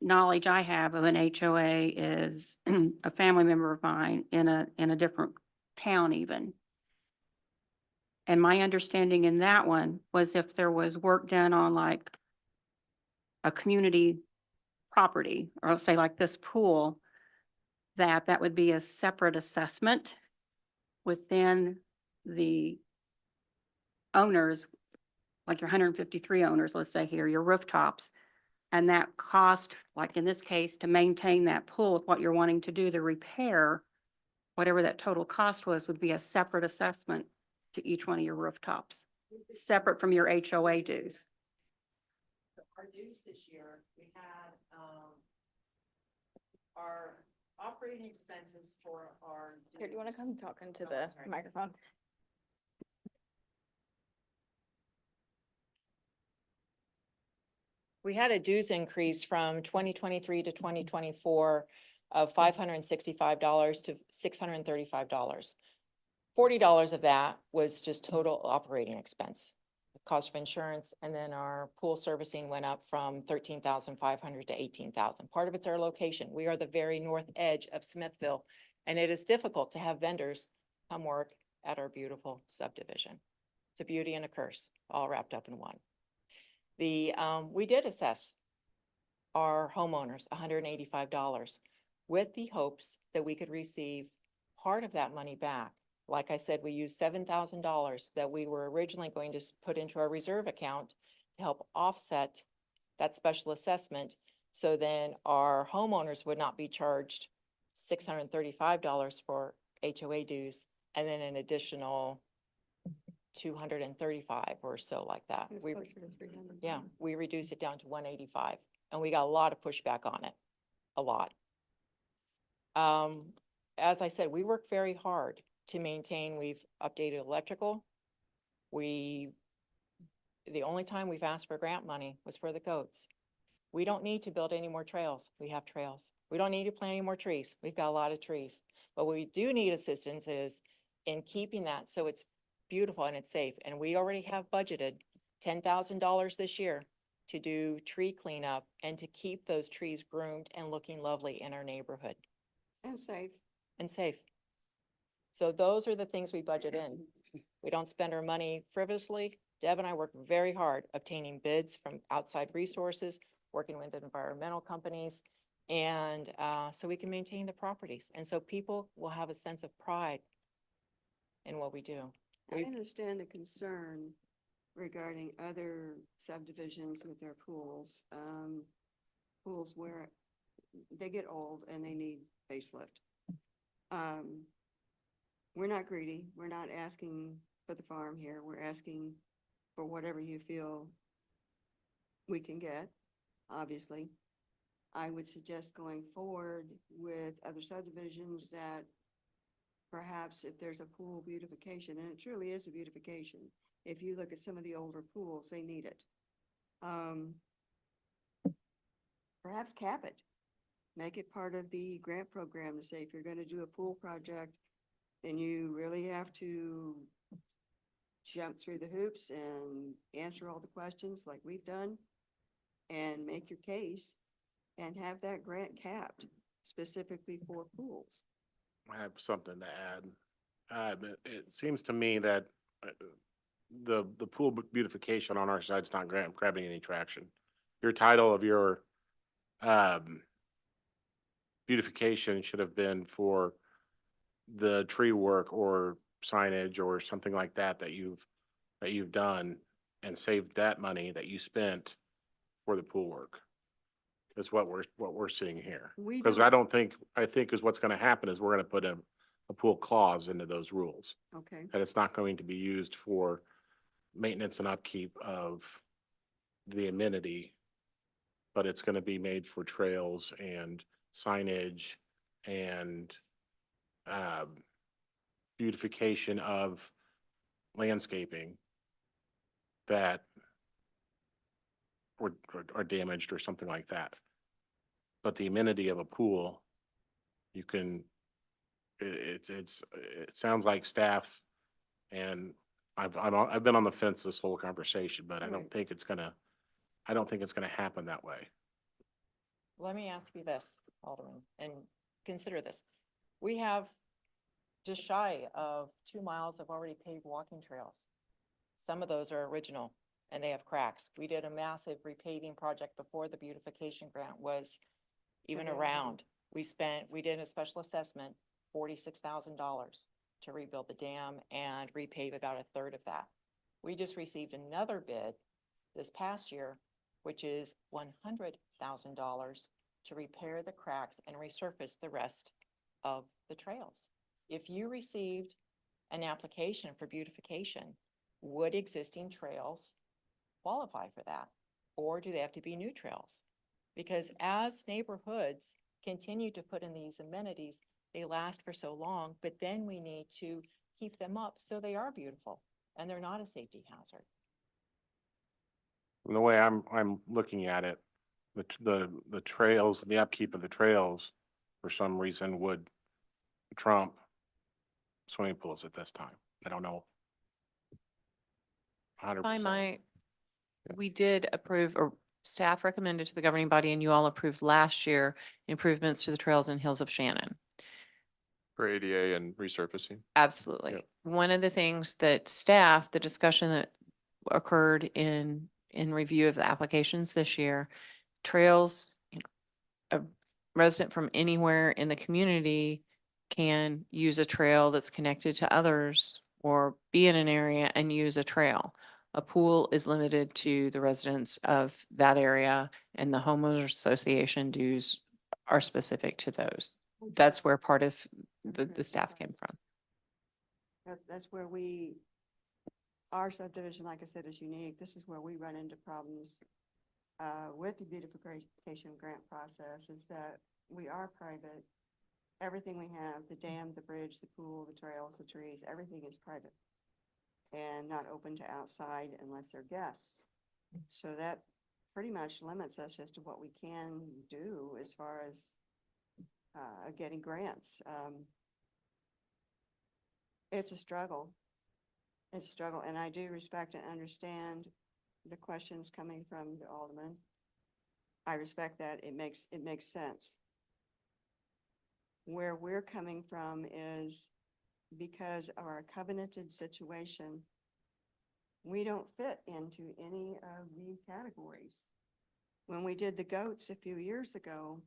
knowledge I have of an HOA is a family member of mine in a different town even. And my understanding in that one was if there was work done on like a community property, or I'll say like this pool, that would be a separate assessment within the owners, like your 153 owners, let's say here, your rooftops. And that cost, like in this case, to maintain that pool with what you're wanting to do, the repair whatever that total cost was, would be a separate assessment to each one of your rooftops, separate from your HOA dues. Our dues this year, we had, our operating expenses for our. Here, do you want to dues- come talk into Oh, the sorry. microphone? We had a dues increase from 2023 to 2024 of $565 to $635. $40 of that was just total operating expense, the cost of insurance, and then our pool servicing went up from 13,500 to 18,000. Part of it's our location. We are the very north edge of Smithville, and it is difficult to have vendors come work at our beautiful subdivision. It's a beauty and a curse, all wrapped up in one. We did assess our homeowners $185 with the hopes that we could receive part of that money back. Like I said, we used $7,000 that we were originally going to put into our reserve account to help offset that special assessment. So then our homeowners would not be charged $635 for HOA dues and then an additional 235 or so like that. It was We, closer to 300. yeah, we reduced it down to 185 and we got a lot of pushback on it, a lot. As I said, we work very hard to maintain. We've updated electrical. The only time we've asked for grant money was for the goats. We don't need to build any more trails. We have trails. We don't need to plant any more trees. We've got a lot of trees. But what we do need assistance is in keeping that so it's beautiful and it's safe. And we already have budgeted $10,000 this year to do tree cleanup and to keep those trees groomed and looking lovely in our neighborhood And safe. and safe. So those are the things we budget in. We don't spend our money frivolously. Deb and I work very hard obtaining bids from outside resources, working with environmental companies, and so we can maintain the properties. And so people will have a sense of pride in what we do. I understand the concern regarding other subdivisions with their pools. Pools where they get old and they need facelift. We're not greedy. We're not asking for the farm here. We're asking for whatever you feel we can get, obviously. I would suggest going forward with other subdivisions that perhaps if there's a pool beautification, and it truly is a beautification, if you look at some of the older pools, they need it. Perhaps cap it. Make it part of the grant program to say if you're going to do a pool project, then you really have to jump through the hoops and answer all the questions like we've done and make your case and have that grant capped specifically for pools. I have something to add. It seems to me that the pool beautification on our side's not grabbing any traction. Your title of your beautification should have been for the tree work or signage or something like that that you've done and saved that money that you spent for the pool work. Is what we're seeing here. Because I think is what's going to happen is we're going to put a pool clause into those rules. Okay. That it's not going to be used for maintenance and upkeep of the amenity, but it's going to be made for trails and signage and beautification of landscaping that are damaged or something like that. But the amenity of a pool, you can, it sounds like staff, and I've been on the fence this whole conversation, but I don't think it's gonna happen that way. Let me ask you this, Alderman, and consider this. We have just shy of 2 miles of already paved walking trails. Some of those are original and they have cracks. We did a massive repaving project before the beautification grant was even around. We did a special assessment, $46,000 to rebuild the dam and repave about a third of that. We just received another bid this past year, which is $100,000 to repair the cracks and resurface the rest of the trails. If you received an application for beautification, would existing trails qualify for that? Or do they have to be new trails? Because as neighborhoods continue to put in these amenities, they last for so long, but then we need to keep them up so they are beautiful and they're not a safety hazard. From the way I'm looking at it, the trails, the upkeep of the trails, for some reason would trump swimming pools at this time. I don't know. 100%. We did approve, or staff recommended to the governing body, and you all approved last year, improvements to the trails and hills of Shannon. For ADA and resurfacing. Absolutely. Yep. One of the things that staff, the discussion that occurred in review of the applications this year, trails, a resident from anywhere in the community can use a trail that's connected to others or be in an area and use a trail. A pool is limited to the residents of that area, and the homeowners association dues are specific to those. That's where part of the staff came from. That's where our subdivision, like I said, is unique. This is where we run into problems with the beautification grant process, is that we are private. Everything we have, the dam, the bridge, the pool, the trails, the trees, everything is private and not open to outside unless they're guests. So that pretty much limits us as to what we can do as far as getting grants. It's a struggle. It's a struggle, and I do respect and understand the questions coming from the alderman. I respect that. It makes sense. Where we're coming from is because of our covenanted situation, we don't fit into any of the categories. When we did the goats a few years ago,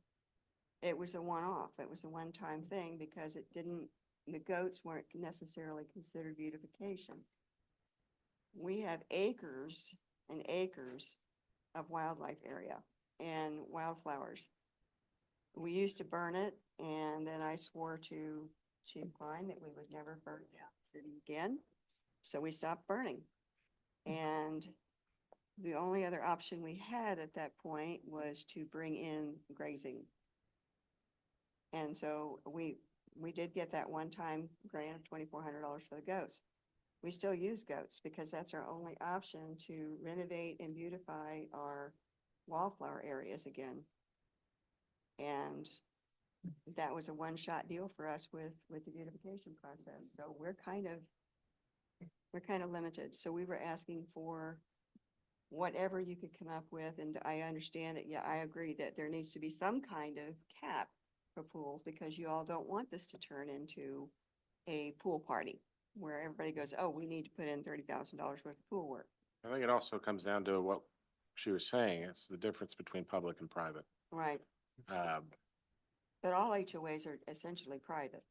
it was a one-off. It was a one-time thing because the goats weren't necessarily considered beautification. We have acres and acres of wildlife area and wildflowers. We used to burn it, and then I swore to Chief Klein that we would never burn down the city again. So we stopped burning. And the only other option we had at that point was to bring in grazing. And so we did get that one-time grant of $2,400 for the goats. We still use goats because that's our only option to renovate and beautify our wildflower areas again. And that was a one-shot deal for us with the beautification process. So we're kind of limited. So we were asking for whatever you could come up with. And I understand that, yeah, I agree that there needs to be some kind of cap for pools because you all don't want this to turn into a pool party where everybody goes, oh, we need to put in $30,000 worth of pool work. I think it also comes down to what she was saying. It's the difference between public and private. Right. But all HOAs are essentially private.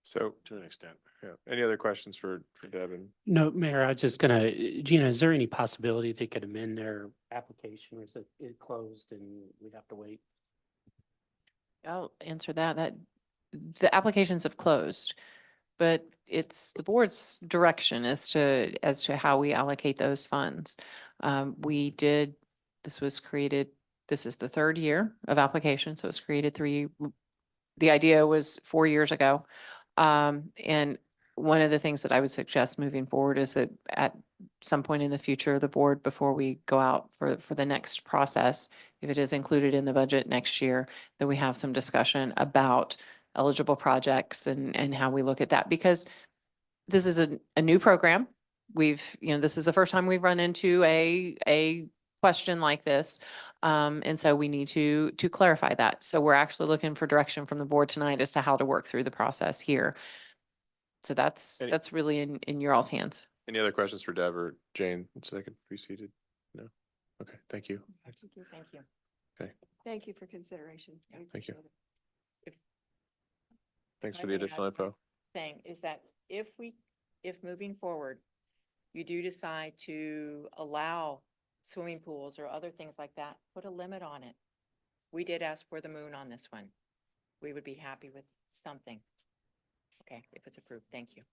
So To an extent. yeah, any other questions for Devin? No, Mayor, I was just gonna, Gina, is there any possibility they could amend their application, or is it closed and we'd have to wait? I'll answer that the applications have closed, but it's the board's direction as to how we allocate those funds. This was created, this is the third year of application, so it was created the idea was 4 years ago. And one of the things that I would suggest moving forward is that at some point in the future, the board, before we go out for the next process, if it is included in the budget next year, that we have some discussion about eligible projects and how we look at that, because this is a new program. This is the first time we've run into a question like this. And so we need to clarify that. So we're actually looking for direction from the board tonight as to how to work through the process here. So that's really in your all's hands. Any other questions for Deb or Jane, so they can be seated? No? Okay, thank you. Thank you. Okay, Thank you for consideration. We thank you. appreciate it. Thanks I for the may additional add info. Thing is that if moving forward, you do decide to allow swimming pools or other things like that, put a limit on it. We did ask for the moon on this one. We would be happy with something. Okay, if it's approved, thank you.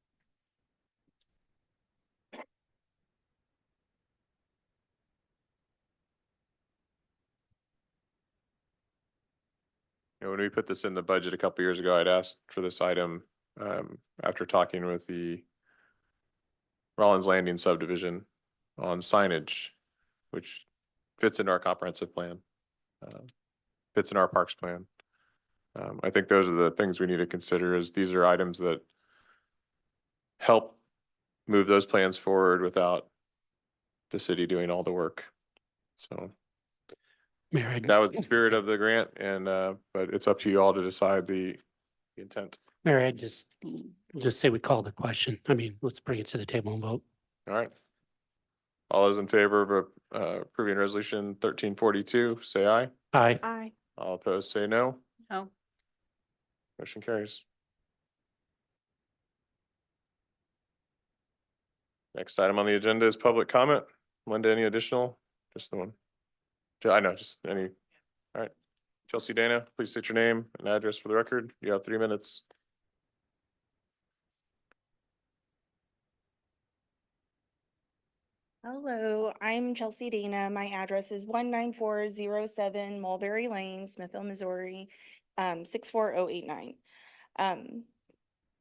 When we put this in the budget a couple years ago, I'd asked for this item, after talking with the Rollins Landing subdivision on signage, which fits into our comprehensive plan, fits in our parks plan. I think those are the things we need to consider, is these are items that help move those plans forward without the city doing all the work. So Mayor, I- that was the spirit of the grant, and but it's up to you all to decide the intent. Mayor, I just say we call the question. I mean, let's bring it to the table and vote. All right. All those in favor of approving resolution 1342, say aye. Aye. Aye. All opposed, say no. No. Motion carries. Next item on the agenda is public comment. Linda, any additional? Just the one. I know, just any. All right. Chelsea Dana, please state your name and address for the record. You have 3 minutes. Hello, I'm Chelsea Dana. My address is 19407 Mulberry Lane, Smithville, Missouri, 64089.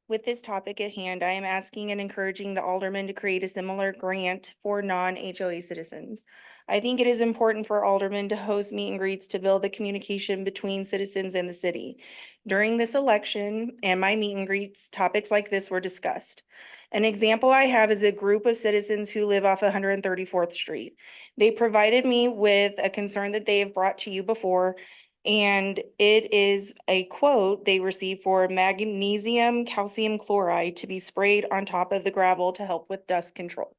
With this topic at hand, I am asking and encouraging the aldermen to create a similar grant for non-HOA citizens. I think it is important for aldermen to host meet and greets to build the communication between citizens and the city. During this election and my meet and greets, topics like this were discussed. An example I have is a group of citizens who live off 134th Street. They provided me with a concern that they have brought to you before, and it is a quote they received for magnesium calcium chloride to be sprayed on top of the gravel to help with dust control.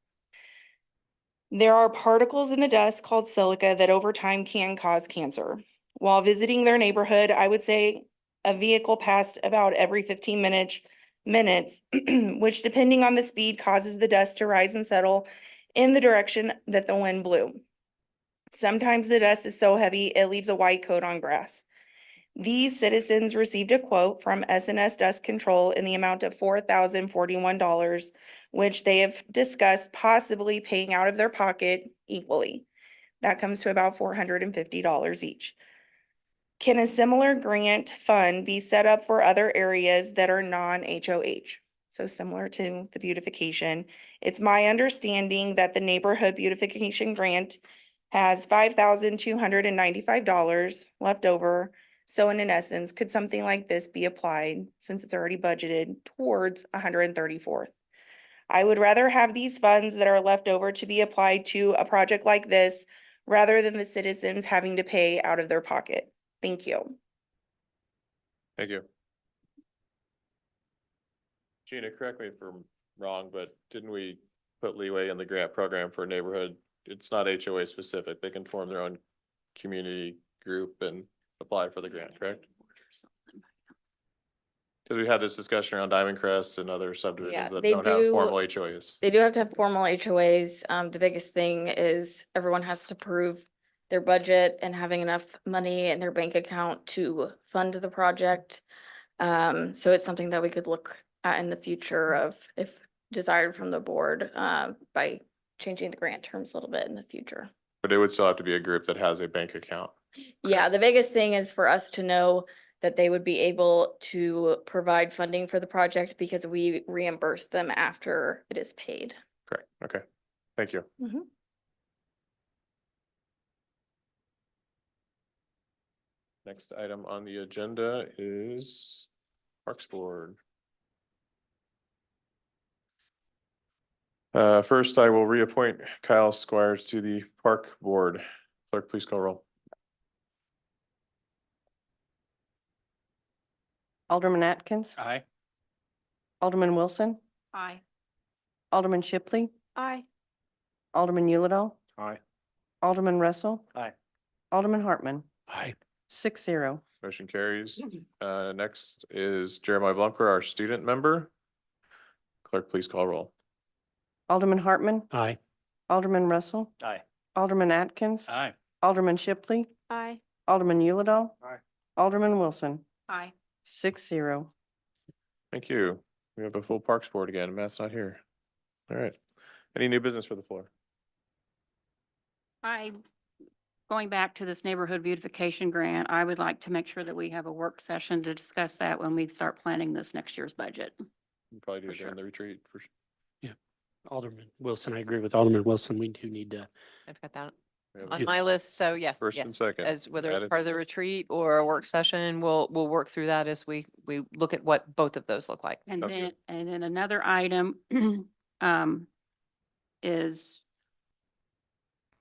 There are particles in the dust called silica that over time can cause cancer. While visiting their neighborhood, I would say a vehicle passed about every 15 minutes, which depending on the speed causes the dust to rise and settle in the direction that the wind blew. Sometimes the dust is so heavy, it leaves a white coat on grass. These citizens received a quote from S&S Dust Control in the amount of $4,041, which they have discussed possibly paying out of their pocket equally. That comes to about $450 each. Can a similar grant fund be set up for other areas that are non-HOH? So similar to the beautification. It's my understanding that the neighborhood beautification grant has $5,295 left over. So in essence, could something like this be applied since it's already budgeted towards 134th? I would rather have these funds that are left over to be applied to a project like this rather than the citizens having to pay out of their pocket. Thank you. Thank you. Gina, correct me if I'm wrong, but didn't we put leeway in the grant program for a neighborhood? It's not HOA specific. They can form their own community group and apply for the grant, correct? Because we had this discussion around Diamond Crest and other subdivisions that they don't have do- formal HOAs. They do have to have formal HOAs. The biggest thing is everyone has to prove their budget and having enough money in their bank account to fund the project. So it's something that we could look at in the future of if desired from the board, by changing the grant terms a little bit in the future. But it would still have to be a group that has a bank account. Yeah, the biggest thing is for us to know that they would be able to provide funding for the project because we reimburse them after it is paid. Correct. Okay. Thank you. Next item on the agenda is Parks Board. First, I will reappoint Kyle Squires to the Park Board. Clerk, please call roll. Alderman Atkins, Aye. Alderman Wilson, Aye. Alderman Shipley, Aye. Alderman Yulidol, Aye. Alderman Russell. Aye. Alderman Hartman, Aye. 6-0. Motion carries. Next is Jeremiah Blumker, our student member. Clerk, please call roll. Alderman Hartman, Aye. Alderman Russell, Aye. Alderman Atkins, Aye. Alderman Shipley, Aye. Alderman Yulidol, Aye. Alderman Wilson, Aye. 6-0. Thank you. We have a full Parks Board again. Matt's not here. All right. Any new business for the floor? Going back to this neighborhood beautification grant, I would like to make sure that we have a work session to discuss that when we start planning this next year's budget. We'll probably do For it during sure. the retreat for sure. Alderman Wilson, I agree with Alderman Wilson. We do need to. I've got that We have on a my list. So yes, First and yes. second. As whether it's Added. part of the retreat or a work session, we'll work through that as we look at what both of those look like. And Okay. then another item, is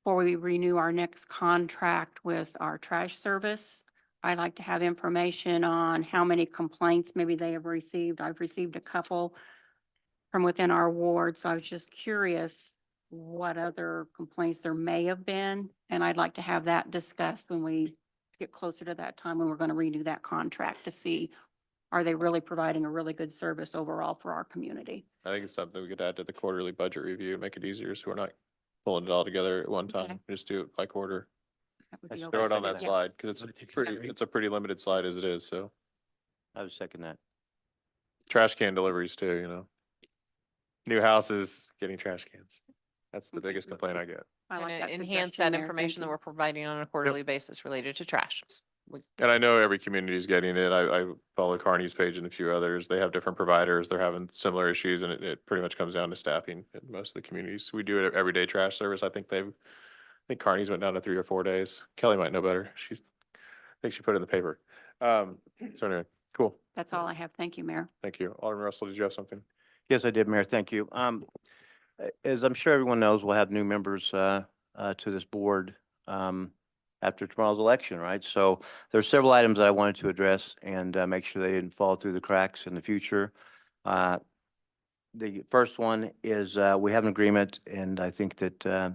before we renew our next contract with our trash service, I'd like to have information on how many complaints maybe they have received. I've received a couple from within our ward, so I was just curious what other complaints there may have been. And I'd like to have that discussed when we get closer to that time when we're going to renew that contract to see, are they really providing a really good service overall for our community? I think it's something we could add to the quarterly budget review, make it easier so we're not pulling it all together at one time. Okay. Just do it by quarter. That would I be should Throw okay. it on that Yeah. slide because I think it's a pretty limited slide as it is. So I would second that. trash can deliveries too, you know. New houses getting trash cans. That's the Okay. biggest complaint I get. I And like that enhance suggestion, that Mayor. information that Thank we're providing on a quarterly basis related to trash. And I know every community is getting it. I follow Carney's page and a few others. They have different providers. They're having similar issues and it pretty much comes down to staffing in most of the communities. We do it everyday trash service. I think Carney's went down to 3 or 4 days. Kelly might know better. I think she put it in the paper. So anyway, cool. That's all I have. Thank you, Mayor. Thank you. Alderman Russell, did you have something? Yes, I did, Mayor. Thank you. As I'm sure everyone knows, we'll have new members to this board after tomorrow's election, right? So there's several items that I wanted to address and make sure they didn't fall through the cracks in the future. The first one is we have an agreement, and I think that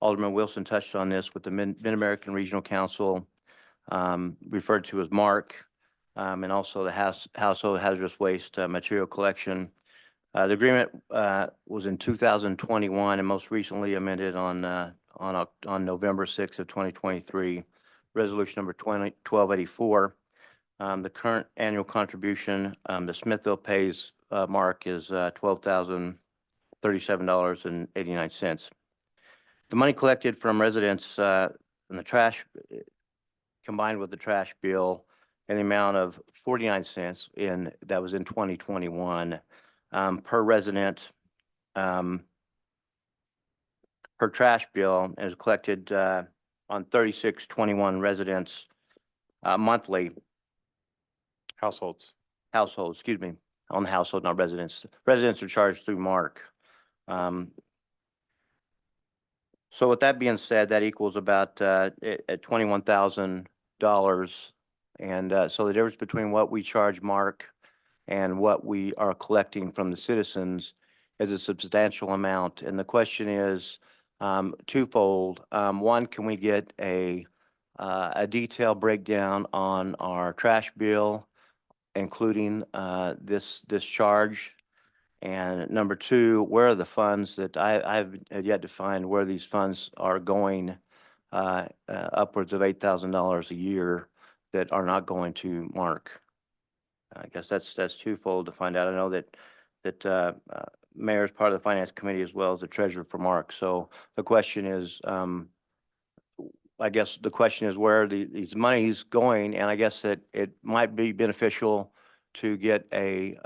Alderman Wilson touched on this with the Mid-American Regional Council, referred to as MARC, and also the Household Hazardous Waste Material Collection. The agreement was in 2021 and most recently amended on November 6th of 2023, resolution number 1284. The current annual contribution, the Smithville pays MARC is $12,037.89. The money collected from residents in the trash, combined with the trash bill, in the amount of 49 cents that was in 2021. Per resident, per trash bill, is collected on 3621 residents monthly. Households, excuse me, on the household, not residents. Residents are charged through MARC. So with that being said, that equals about at $21,000. And so the difference between what we charge MARC and what we are collecting from the citizens is a substantial amount. And the question is twofold. One, can we get a detailed breakdown on our trash bill, including this charge? And number two, where are the funds that I've yet to find where these funds are going, upwards of $8,000 a year that are not going to MARC? I guess that's twofold to find out. I know that Mayor is part of the Finance Committee as well as the treasurer for MARC. So the question is, I guess the question is where these monies going, and I guess that it might be beneficial to get a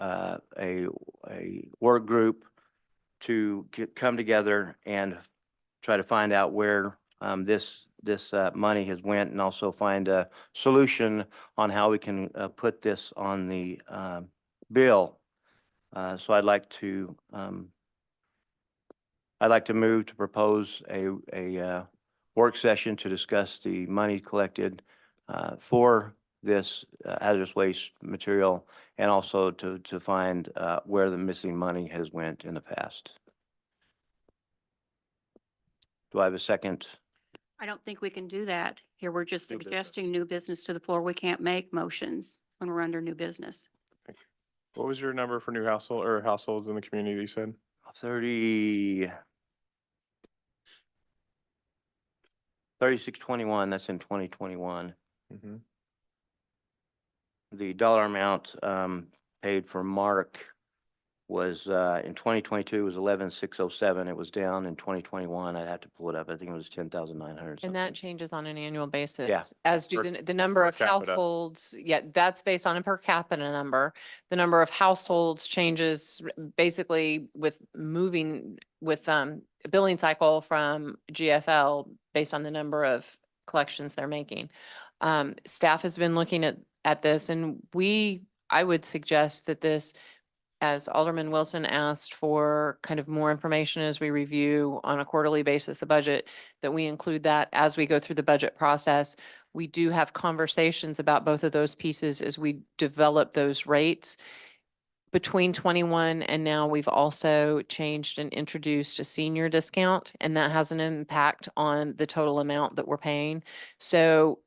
work group to come together and try to find out where this money has went, and also find a solution on how we can put this on the bill. So I'd like to move to propose a work session to discuss the money collected for this hazardous waste material, and also to find where the missing money has went in the past. Do I have a second? I don't think we can do that. Here, we're just New business. suggesting new business to the floor. We can't make motions when we're under new business. what was your number for new household or households in the community that you said? 3621, that's in 2021. Mm-hmm. The dollar amount paid for MARC was, in 2022 was 11,607. It was down in 2021. I'd have to pull it up. I think it was 10,900 And that changes on an annual basis. Yeah. As do Per- the number per of capita. households, yeah, that's based on a per capita number. The number of households changes basically with moving with billing cycle from GFL based on the number of collections they're making. Staff has been looking at this, and I would suggest that this, as Alderman Wilson asked for kind of more information as we review on a quarterly basis the budget, that we include that as we go through the budget process. We do have conversations about both of those pieces as we develop those rates. Between 21 and now, we've also changed and introduced a senior discount, and that has an impact on the total amount that we're paying. So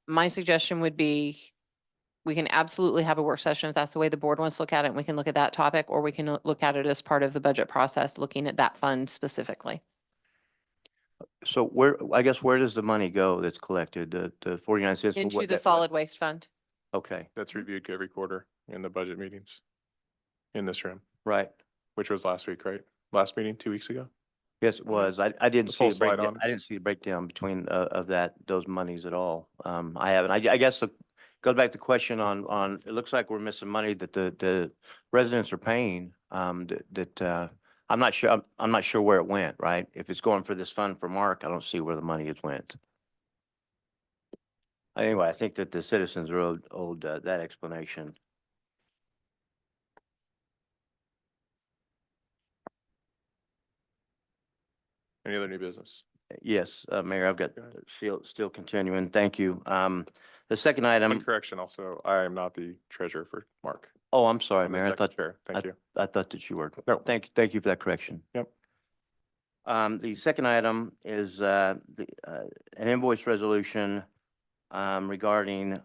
my suggestion would be, we can absolutely have a work session if that's the way the board wants to look at it, and we can look at that topic, or we can look at it as part of the budget process, looking at that fund specifically. So I guess where does the money go that's collected, the 49 cents? for Into what the that- solid waste fund. Okay, That's reviewed every quarter in the budget meetings in this room, right. which was last week, right? Last meeting, 2 weeks ago? Yes, it was. I didn't The see full the slide breakdown. on it. I didn't see the breakdown between, of those monies at all. I haven't. I guess goes back to the question on, it looks like we're missing money that the residents are paying, I'm not sure, I'm not sure where it went, right? If it's going for this fund for Mark, I don't see where the money has went. Anyway, I think that the citizens are owed that explanation. Any other new business? Yes, Mayor, I've got, Go ahead. still continuing. Thank you. The second item. One correction also, I am not the treasurer for Mark. Oh, I'm sorry, I'm the Mayor. I thought, executive chair. Thank you. I thought that you were. No. Thank you for that correction. Yep. The second item is, an invoice resolution, regarding,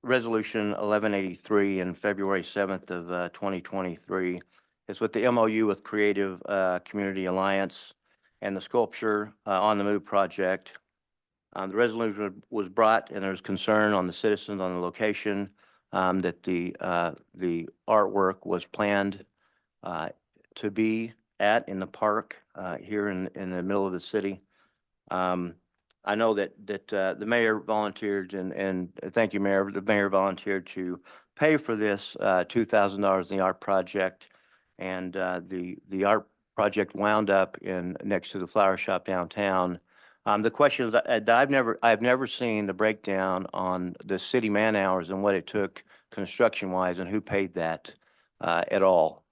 Resolution 1183 in February 7th of, 2023. It's with the MOU with Creative, Community Alliance and the Sculpture, on the Move project. The resolution was brought, and there's concern on the citizens on the location, that the artwork was planned to be in the park here in the middle of the city. I know that the mayor volunteered, and thank you, Mayor. The mayor volunteered to pay for this $2,000 in the art project, and the art project wound up next to the flower shop downtown. The question is that I've never seen the breakdown on the city man hours and what it took construction wise and who paid that at all.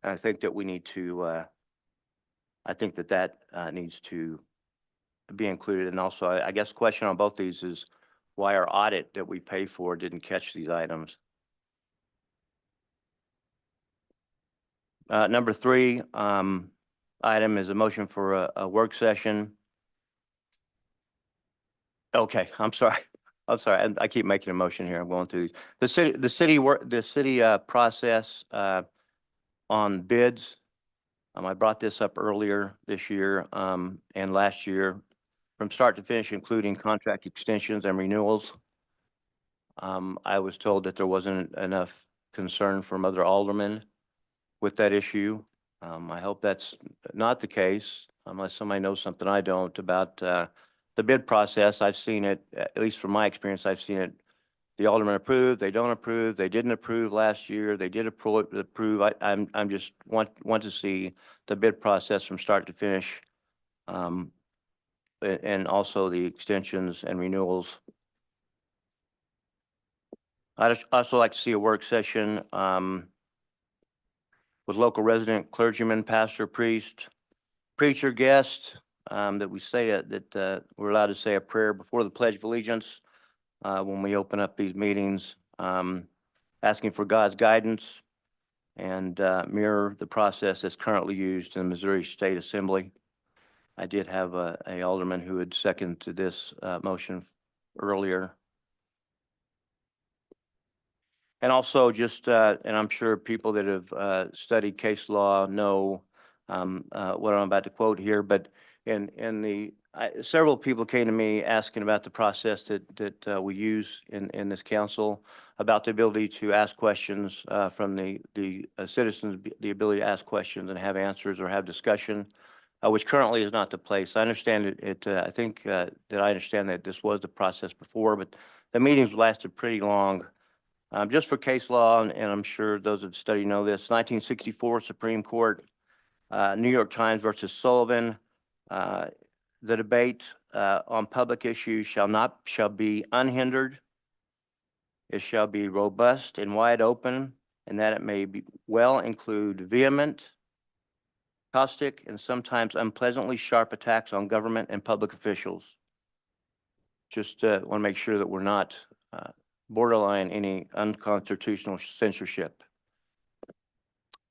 I think that we need to, I think that needs to be included. And also, I guess the question on both these is why our audit that we pay for didn't catch these items. Number 3, item is a motion for a work session. Okay, I'm sorry. I'm sorry. I keep making a motion here. I'm going through these. The city process on bids. I brought this up earlier this year and last year, from start to finish, including contract extensions and renewals. I was told that there wasn't enough concern from other aldermen with that issue. I hope that's not the case, unless somebody knows something I don't about the bid process. I've seen it, at least from my experience, I've seen it. The aldermen approve, they don't approve, they didn't approve last year, they did approve. I'm just want to see the bid process from start to finish. And also the extensions and renewals. I'd also like to see a work session with local resident clergyman, pastor, priest, preacher, guest, that we say that we're allowed to say a prayer before the Pledge of Allegiance when we open up these meetings, asking for God's guidance and mirror the process that's currently used in the Missouri State Assembly. I did have a alderman who had seconded to this motion earlier. And also just, and I'm sure people that have studied case law know what I'm about to quote here, but several people came to me asking about the process that we use in this council. about the ability to ask questions from the citizens, the ability to ask questions and have answers or have discussion, which currently is not the place. I understand I think that I understand that this was the process before, but the meetings lasted pretty long. Just for case law, and I'm sure those that study know this, 1964 Supreme Court, New York Times versus Sullivan, the debate on public issues shall be unhindered. It shall be robust and wide open, and that it may be well include vehement, caustic, and sometimes unpleasantly sharp attacks on government and public officials. Just want to make sure that we're not borderline any unconstitutional censorship.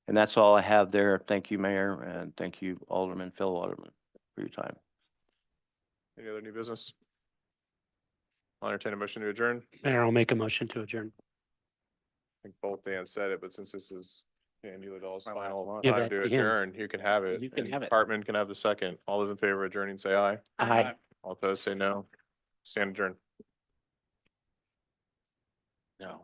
And that's all I have there. Thank you, Mayor, and thank you, Alderman, fellow Alderman, for your time. Any other new business? I'll entertain a motion to adjourn. Mayor, I'll make a motion to adjourn. I think both Dan said it, but since this is Andy Liddell's My last final one. Give time it to to him. adjourn, you can have it. You can and have it. Hartman can have the second. All those in favor of adjourning, say aye. Aye. All opposed, say no. Stand adjourned. No.